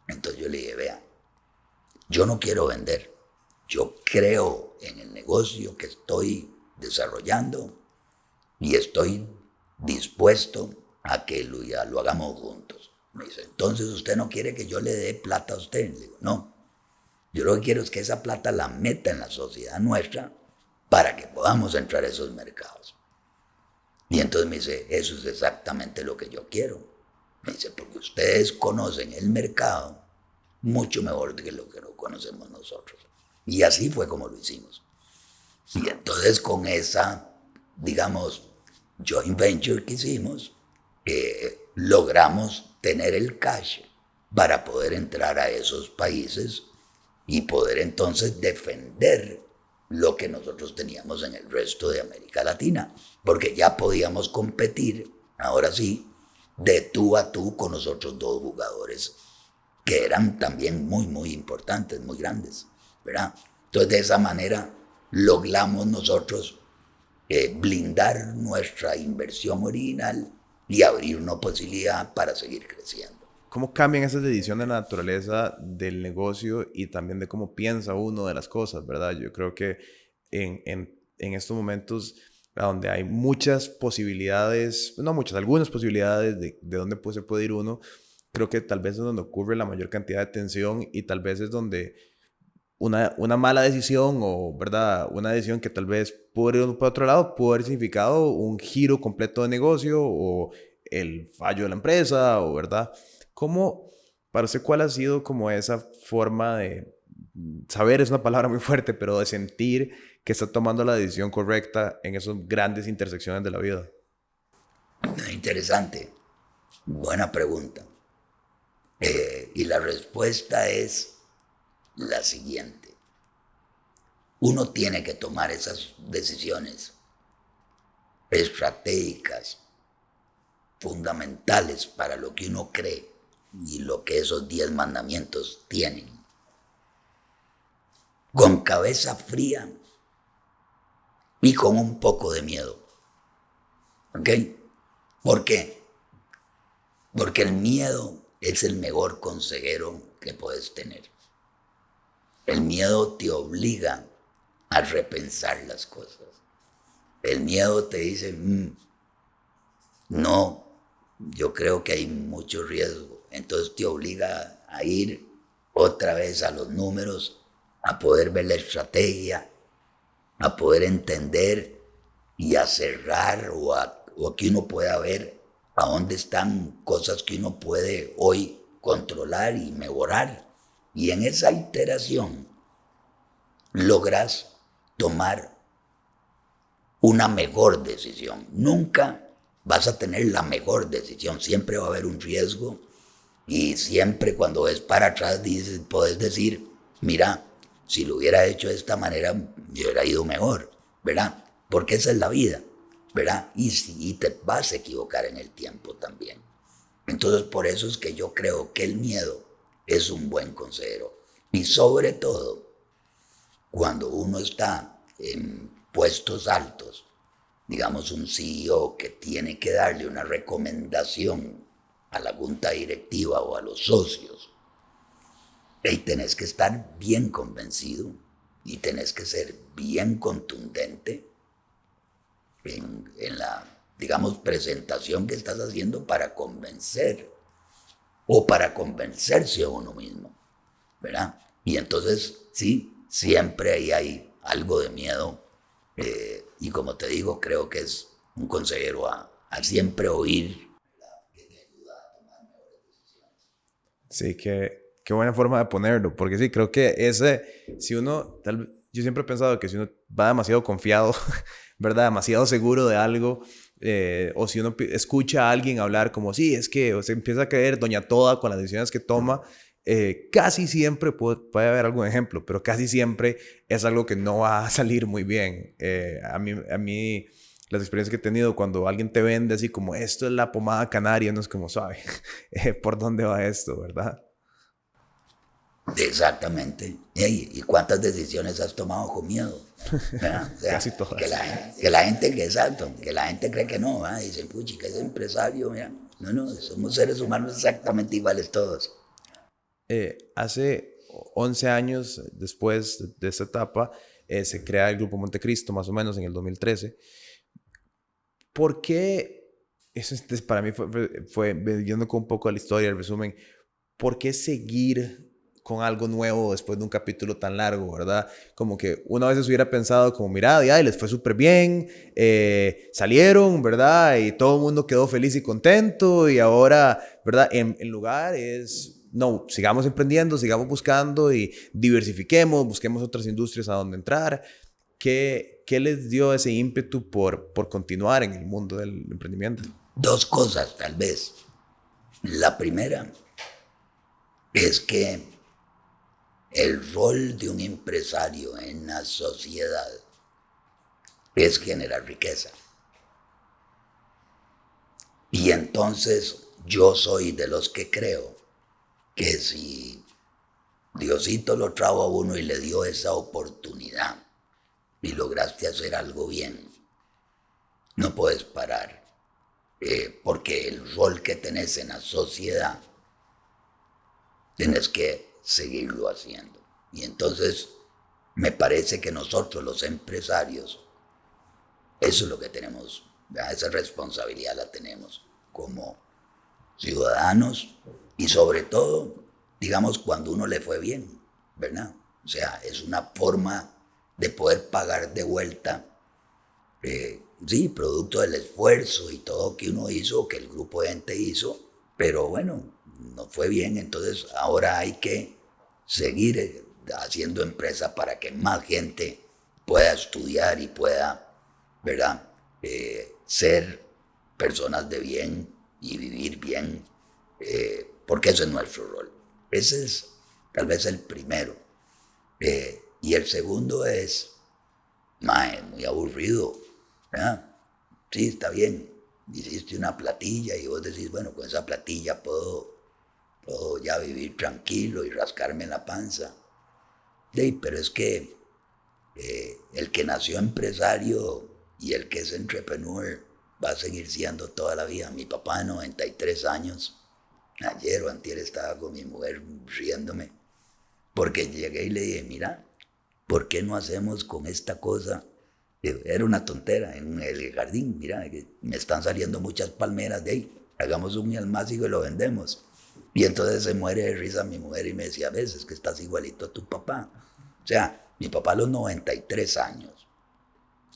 Entonces yo le dije, vean, yo no quiero vender, yo creo en el negocio que estoy desarrollando y estoy dispuesto a que lo hagamos juntos. Me dice, entonces usted no quiere que yo le dé plata a usted. Le digo, no, yo lo que quiero es que esa plata la meta en la sociedad nuestra para que podamos entrar a esos mercados. Y entonces me dice, eso es exactamente lo que yo quiero. Me dice, porque ustedes conocen el mercado mucho mejor que lo que lo conocemos nosotros. Y así fue como lo hicimos. Y entonces con esa, digamos, joint venture que hicimos, logramos tener el cash para poder entrar a esos países y poder entonces defender lo que nosotros teníamos en el resto de América Latina, porque ya podíamos competir, ahora sí, de tú a tú con los otros dos jugadores que eran también muy, muy importantes, muy grandes, ¿verdad? Entonces de esa manera logramos nosotros blindar nuestra inversión original y abrir una posibilidad para seguir creciendo. ¿Cómo cambian esas decisiones de la naturaleza del negocio y también de cómo piensa uno de las cosas, verdad? Yo creo que en estos momentos donde hay muchas posibilidades, no muchas, algunas posibilidades de dónde se puede ir uno, creo que tal vez es donde ocurre la mayor cantidad de tensión y tal vez es donde una mala decisión o, ¿verdad?, una decisión que tal vez por otro lado pudo haber significado un giro completo de negocio o el fallo de la empresa, o, ¿verdad? ¿Cómo, para usted, cuál ha sido como esa forma de saber, es una palabra muy fuerte, pero de sentir que está tomando la decisión correcta en esas grandes intersecciones de la vida? Interesante, buena pregunta. Y la respuesta es la siguiente. Uno tiene que tomar esas decisiones estratégicas, fundamentales para lo que uno cree y lo que esos 10 mandamientos tienen, con cabeza fría y con un poco de miedo. ¿Ok? ¿Por qué? Porque el miedo es el mejor consejero que puedes tener. El miedo te obliga a repensar las cosas. El miedo te dice, no, yo creo que hay mucho riesgo. Entonces te obliga a ir otra vez a los números, a poder ver la estrategia, a poder entender y a cerrar o a que uno pueda ver a dónde están cosas que uno puede hoy controlar y mejorar. Y en esa iteración logras tomar una mejor decisión. Nunca vas a tener la mejor decisión, siempre va a haber un riesgo y siempre cuando ves para atrás puedes decir, mira, si lo hubiera hecho de esta manera me hubiera ido mejor, ¿verdad? Porque esa es la vida, ¿verdad? Y te vas a equivocar en el tiempo también. Entonces por eso es que yo creo que el miedo es un buen consejero y sobre todo cuando uno está en puestos altos, digamos un CEO que tiene que darle una recomendación a la junta directiva o a los socios, y tenés que estar bien convencido y tenés que ser bien contundente en la, digamos, presentación que estás haciendo para convencer o para convencerse a uno mismo, ¿verdad? Y entonces, sí, siempre ahí hay algo de miedo y como te digo, creo que es un consejero a siempre oír. Sí, qué buena forma de ponerlo, porque sí, creo que ese, si uno, yo siempre he pensado que si uno va demasiado confiado, ¿verdad? Demasiado seguro de algo, o si uno escucha a alguien hablar como, sí, es que o se empieza a creer doña toda con las decisiones que toma, casi siempre puede haber algún ejemplo, pero casi siempre es algo que no va a salir muy bien. A mí las experiencias que he tenido cuando alguien te vende así como esto es la pomada canaria, no es como suave, ¿por dónde va esto, verdad? Exactamente. ¿Y cuántas decisiones has tomado con miedo? O sea, Casi todas. que la gente, exacto, que la gente cree que no, ¿verdad? Dicen, puchi, que es empresario, mira. No, somos seres humanos exactamente iguales todos. Hace 11 años después de esta etapa, se crea el Grupo Montecristo, más o menos en el 2013. ¿Por qué? Eso para mí fue viendo con un poco la historia, el resumen. ¿Por qué seguir con algo nuevo después de un capítulo tan largo, verdad? Como que una vez hubiera pensado como, mira, ya, les fue súper bien, salieron, ¿verdad? Y todo el mundo quedó feliz y contento y ahora, ¿verdad? En lugar es, no, sigamos emprendiendo, sigamos buscando y diversifiquemos, busquemos otras industrias a donde entrar. ¿Qué les dio ese ímpetu por continuar en el mundo del emprendimiento? Dos cosas, tal vez. La primera es que el rol de un empresario en la sociedad es generar riqueza. Y entonces yo soy de los que creo que si Diosito lo trajo a uno y le dio esa oportunidad y lograste hacer algo bien, no puedes parar, porque el rol que tenés en la sociedad tienes que seguirlo haciendo. Y entonces me parece que nosotros los empresarios, eso es lo que tenemos, ¿verdad? Esa responsabilidad la tenemos como ciudadanos y sobre todo, digamos, cuando uno le fue bien, ¿verdad? O sea, es una forma de poder pagar de vuelta, sí, producto del esfuerzo y todo que uno hizo, que el grupo de gente hizo, pero bueno, no fue bien, entonces ahora hay que seguir haciendo empresa para que más gente pueda estudiar y pueda, ¿verdad? Ser personas de bien y vivir bien, porque ese es nuestro rol. Ese es tal vez el primero. Y el segundo es, mae, muy aburrido, ¿verdad? Sí, está bien, hiciste una platilla y vos decís, bueno, con esa platilla puedo ya vivir tranquilo y rascarme en la panza. Sí, pero es que el que nació empresario y el que es entrepreneur va a seguir siendo toda la vida. Mi papá de 93 años, ayer o antier estaba con mi mujer riéndome, porque llegué y le dije, mira, ¿por qué no hacemos con esta cosa? Era una tontera en el jardín, mira, me están saliendo muchas palmeras de ahí, hagamos un almácigo y lo vendemos. Y entonces se muere de risa mi mujer y me decía, a veces que estás igualito a tu papá. O sea, mi papá a los 93 años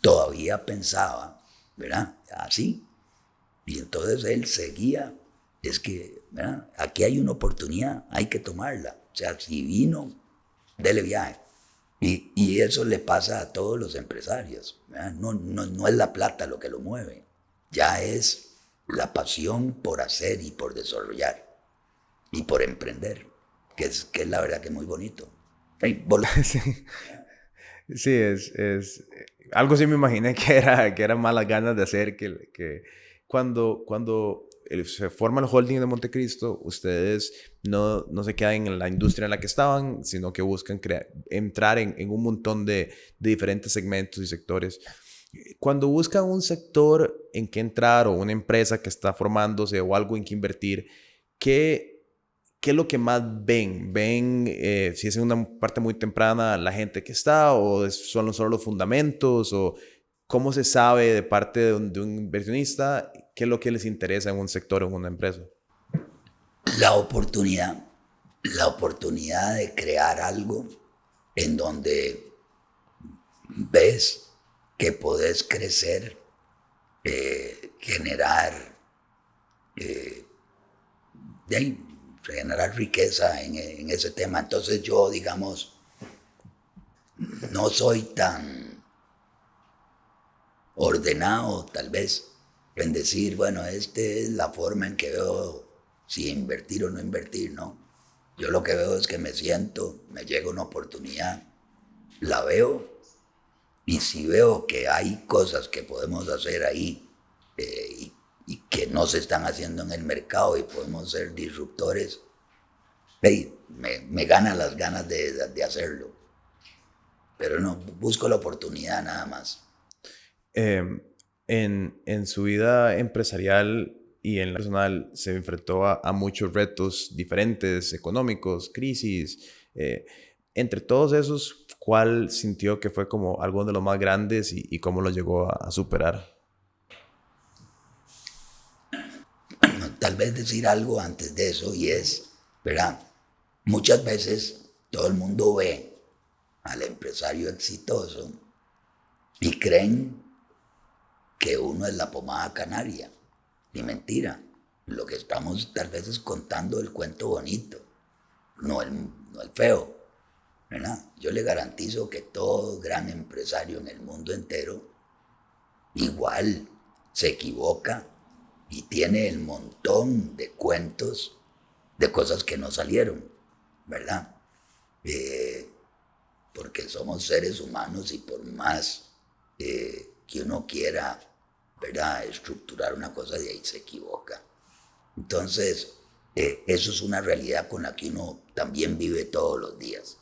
todavía pensaba, ¿verdad? Así. Y entonces él seguía, es que, ¿verdad? Aquí hay una oportunidad, hay que tomarla. O sea, si vino, dele viaje. Y eso le pasa a todos los empresarios. No es la plata lo que lo mueve, ya es la pasión por hacer y por desarrollar y por emprender, que es la verdad que es muy bonito. Hey, Sí, sí algo sí me imaginé que era malas ganas de hacer, que cuando se forma el holding de Montecristo, ustedes no se quedan en la industria en la que estaban, sino que buscan entrar en un montón de diferentes segmentos y sectores. Cuando buscan un sector en que entrar o una empresa que está formándose o algo en que invertir, ¿qué es lo que más ven? ¿Ven si es en una parte muy temprana la gente que está o son solo los fundamentos? ¿O cómo se sabe de parte de un inversionista qué es lo que les interesa en un sector o en una empresa? La oportunidad de crear algo en donde ves que podés crecer, generar riqueza en ese tema. Entonces yo, digamos, no soy tan ordenado tal vez en decir, bueno, esta es la forma en que veo si invertir o no invertir, ¿no? Yo lo que veo es que me siento, me llega una oportunidad, la veo, y si veo que hay cosas que podemos hacer ahí y que no se están haciendo en el mercado y podemos ser disruptores, me gana las ganas de hacerlo. Pero no, busco la oportunidad nada más. En su vida empresarial y en la personal se enfrentó a muchos retos diferentes, económicos, crisis. Entre todos esos, ¿cuál sintió que fue como alguno de los más grandes y cómo lo llegó a superar? Tal vez decir algo antes de eso, y es, ¿verdad? Muchas veces todo el mundo ve al empresario exitoso y creen que uno es la pomada canaria. Y mentira. Lo que estamos tal vez es contando el cuento bonito, no el feo, ¿verdad? Yo le garantizo que todo gran empresario en el mundo entero igual se equivoca y tiene el montón de cuentos de cosas que no salieron, ¿verdad? Porque somos seres humanos y por más que uno quiera, ¿verdad?, estructurar una cosa, de ahí se equivoca. Entonces, eso es una realidad con la que uno también vive todos los días.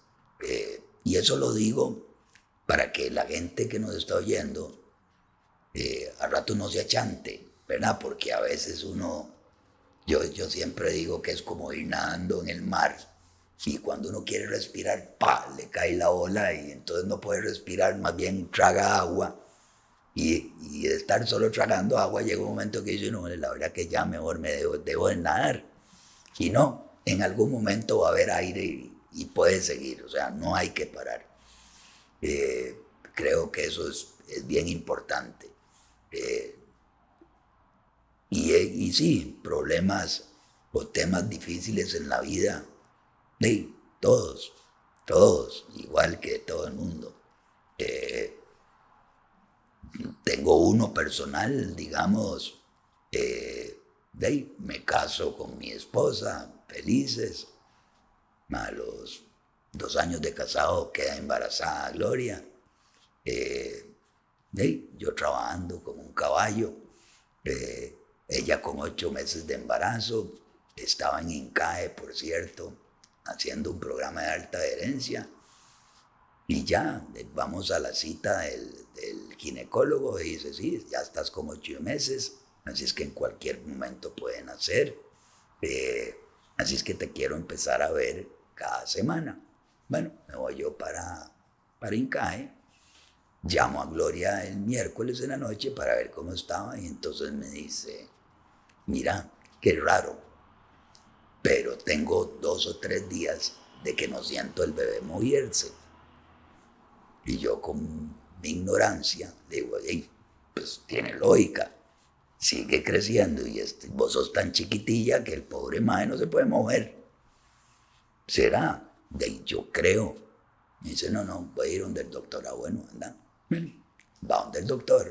Y eso lo digo para que la gente que nos está oyendo a rato no se achante, ¿verdad? Porque a veces yo siempre digo que es como ir nadando en el mar y cuando uno quiere respirar, ¡pa!, le cae la ola y entonces no puede respirar, más bien traga agua. Y de estar solo tragando agua llega un momento que dice, no, la verdad que ya mejor me debo de nadar. Y no, en algún momento va a haber aire y puede seguir, o sea, no hay que parar. Creo que eso es bien importante. Y sí, problemas o temas difíciles en la vida, sí, todos, igual que todo el mundo. Tengo uno personal, digamos, me caso con mi esposa, felices. A los 2 años de casado queda embarazada Gloria. Yo trabajando como un caballo. Ella con 8 meses de embarazo. Estaba en INCAE, por cierto, haciendo un programa de alta adherencia. Y ya, vamos a la cita del ginecólogo y dice, sí, ya estás como 8 meses, así es que en cualquier momento pueden nacer. Así es que te quiero empezar a ver cada semana. Bueno, me voy yo para INCAE, llamo a Gloria el miércoles en la noche para ver cómo estaba y entonces me dice, mira, qué raro, pero tengo 2 o 3 días de que no siento el bebé moverse. Y yo con mi ignorancia le digo, hey, pues tiene lógica, sigue creciendo y vos sos tan chiquitilla que el pobre madre no se puede mover. ¿Será? Yo creo. Me dice, no, voy a ir donde el doctor. Ah, bueno, anda. Va donde el doctor.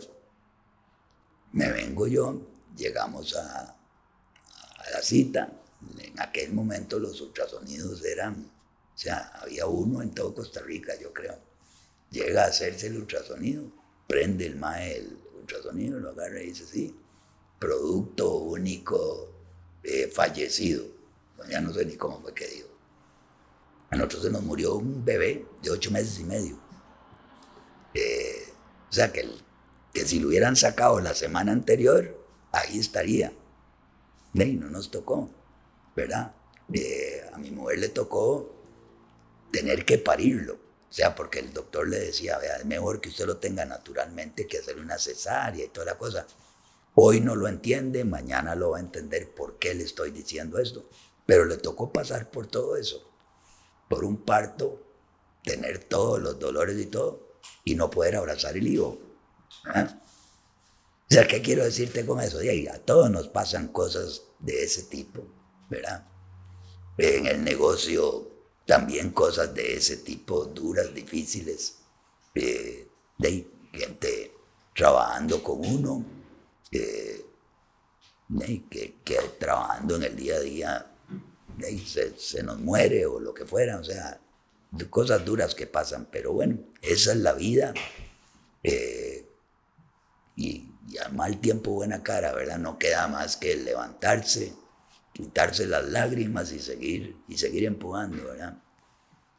Me vengo yo, llegamos a la cita. En aquel momento los ultrasonidos eran, o sea, había uno en todo Costa Rica, yo creo. Llega a hacerse el ultrasonido, prende el mae el ultrasonido, lo agarra y dice, sí, producto único fallecido. Ya no sé ni cómo fue que dijo. A nosotros se nos murió un bebé de 8 meses y medio. O sea que si lo hubieran sacado la semana anterior, ahí estaría. Y no nos tocó, ¿verdad? A mi mujer le tocó tener que parirlo. O sea, porque el doctor le decía, vea, es mejor que usted lo tenga naturalmente que hacer una cesárea y toda la cosa. Hoy no lo entiende, mañana lo va a entender por qué le estoy diciendo esto. Pero le tocó pasar por todo eso, por un parto, tener todos los dolores y todo, y no poder abrazar el hijo. ¿Ah? O sea, ¿qué quiero decirte con eso? A todos nos pasan cosas de ese tipo, ¿verdad? En el negocio también cosas de ese tipo, duras, difíciles. De gente trabajando con uno, que trabajando en el día a día se nos muere o lo que fuera, o sea, cosas duras que pasan, pero bueno, esa es la vida. Y a mal tiempo buena cara, ¿verdad? No queda más que levantarse, quitarse las lágrimas y seguir empujando, ¿verdad?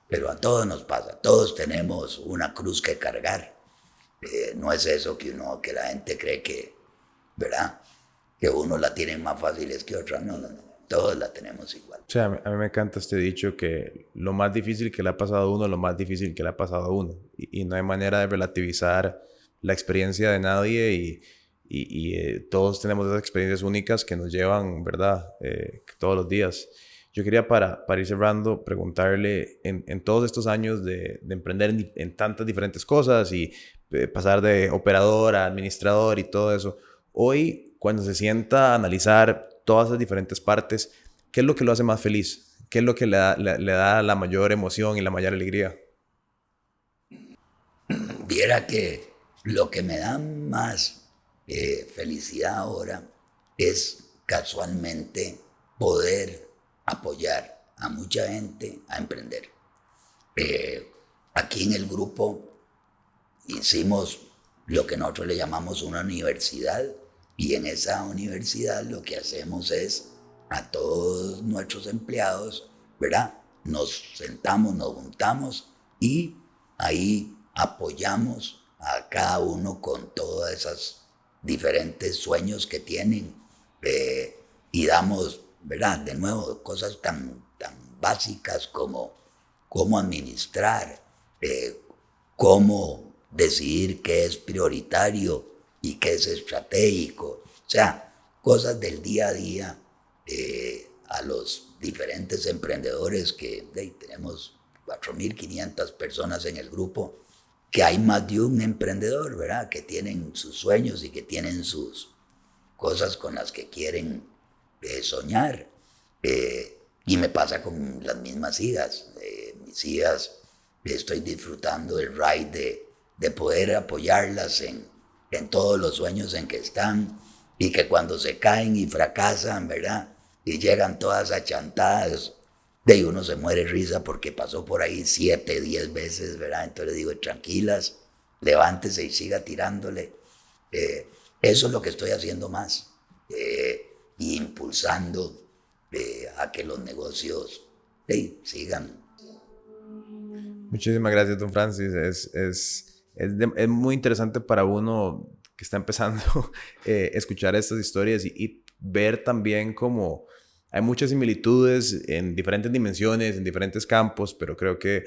Pero a todos nos pasa, todos tenemos una cruz que cargar. No es eso que la gente cree que, ¿verdad? Que unos la tienen más fáciles que otros. No, todos la tenemos igual. O sea, a mí me encanta este dicho que lo más difícil que le ha pasado a uno es lo más difícil que le ha pasado a uno. Y no hay manera de relativizar la experiencia de nadie y todos tenemos esas experiencias únicas que nos llevan, ¿verdad? Todos los días. Yo quería para ir cerrando preguntarle en todos estos años de emprender en tantas diferentes cosas y pasar de operador a administrador y todo eso. Hoy, cuando se sienta a analizar todas las diferentes partes, ¿qué es lo que lo hace más feliz? ¿Qué es lo que le da la mayor emoción y la mayor alegría? Viera que lo que me da más felicidad ahora es casualmente poder apoyar a mucha gente a emprender. Aquí en el grupo hicimos lo que nosotros le llamamos una universidad, y en esa universidad lo que hacemos es a todos nuestros empleados, ¿verdad? Nos sentamos, nos juntamos y ahí apoyamos a cada uno con todas esas diferentes sueños que tienen, y damos, ¿verdad? De nuevo, cosas tan básicas como cómo administrar, cómo decidir qué es prioritario y qué es estratégico. O sea, cosas del día a día, a los diferentes emprendedores que tenemos 4.500 personas en el grupo, que hay más de un emprendedor, ¿verdad? Que tienen sus sueños y que tienen sus cosas con las que quieren soñar. Y me pasa con las mismas hijas. Mis hijas, estoy disfrutando el ride de poder apoyarlas en todos los sueños en que están, y que cuando se caen y fracasan, ¿verdad? Y llegan todas achantadas, de uno se muere risa porque pasó por ahí 7, 10 veces, ¿verdad? Entonces digo, tranquilas, levántese y siga tirándole. Eso es lo que estoy haciendo más, y impulsando a que los negocios sigan. Muchísimas gracias, don Francis. Es muy interesante para uno que está empezando escuchar estas historias y ver también cómo hay muchas similitudes en diferentes dimensiones, en diferentes campos, pero creo que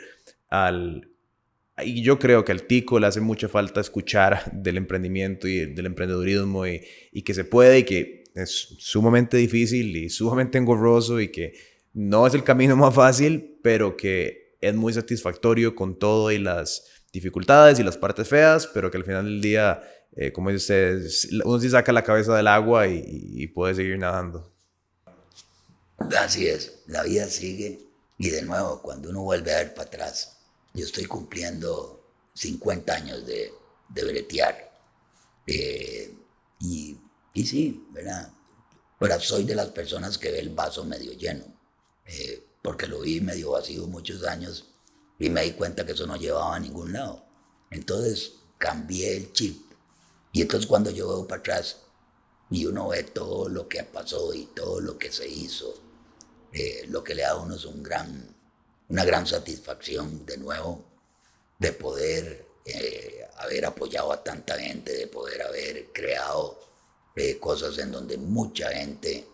yo creo que al tico le hace mucha falta escuchar del emprendimiento y del emprendedurismo y que se puede y que es sumamente difícil y sumamente engorroso y que no es el camino más fácil, pero que es muy satisfactorio con todo y las dificultades y las partes feas, pero que al final del día, como dice usted, uno sí saca la cabeza del agua y puede seguir nadando. Así es, la vida sigue, y de nuevo, cuando uno vuelve a ver para atrás, yo estoy cumpliendo 50 años de bretear, y sí, ¿verdad? Pero soy de las personas que ve el vaso medio lleno, porque lo vi medio vacío muchos años y me di cuenta que eso no llevaba a ningún lado. Entonces cambié el chip, y entonces cuando yo veo para atrás, y uno ve todo lo que pasó y todo lo que se hizo, lo que le da a uno es una gran satisfacción de nuevo de poder haber apoyado a tanta gente, de poder haber creado cosas en donde mucha gente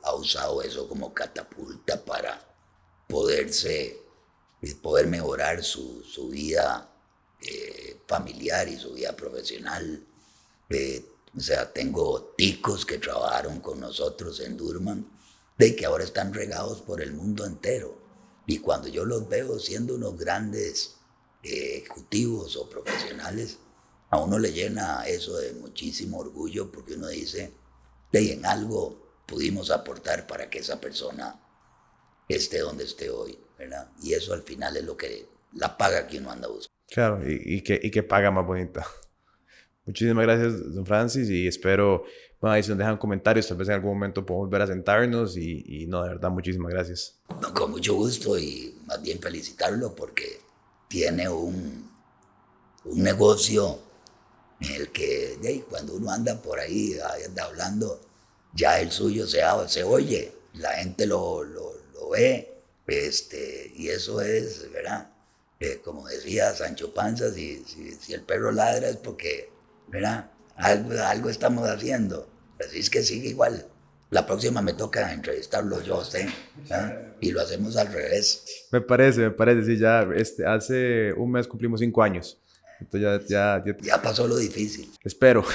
ha usado eso como catapulta para poder mejorar su vida familiar y su vida profesional. O sea, tengo ticos que trabajaron con nosotros en Durman, de que ahora están regados por el mundo entero. Y cuando yo los veo siendo unos grandes ejecutivos o profesionales, a uno le llena eso de muchísimo orgullo porque uno dice, en algo pudimos aportar para que esa persona esté donde esté hoy, ¿verdad? Y eso al final es la paga que uno anda buscando. Claro, y que paga más bonita. Muchísimas gracias, don Francis, y espero, bueno, ahí si nos dejan comentarios, tal vez en algún momento podamos volver a sentarnos y no, de verdad, muchísimas gracias. No, con mucho gusto y más bien felicitarlo porque tiene un negocio en el que cuando uno anda por ahí, anda hablando, ya el suyo se oye, la gente lo ve, y eso es, ¿verdad? Como decía Sancho Panza, si el perro ladra es porque, ¿verdad? Algo estamos haciendo. Así es que sigue igual. La próxima me toca entrevistarlo yo a usted, ¿verdad? Y lo hacemos al revés. Me parece, sí, ya hace un mes cumplimos 5 años. Entonces Ya pasó lo difícil. espero.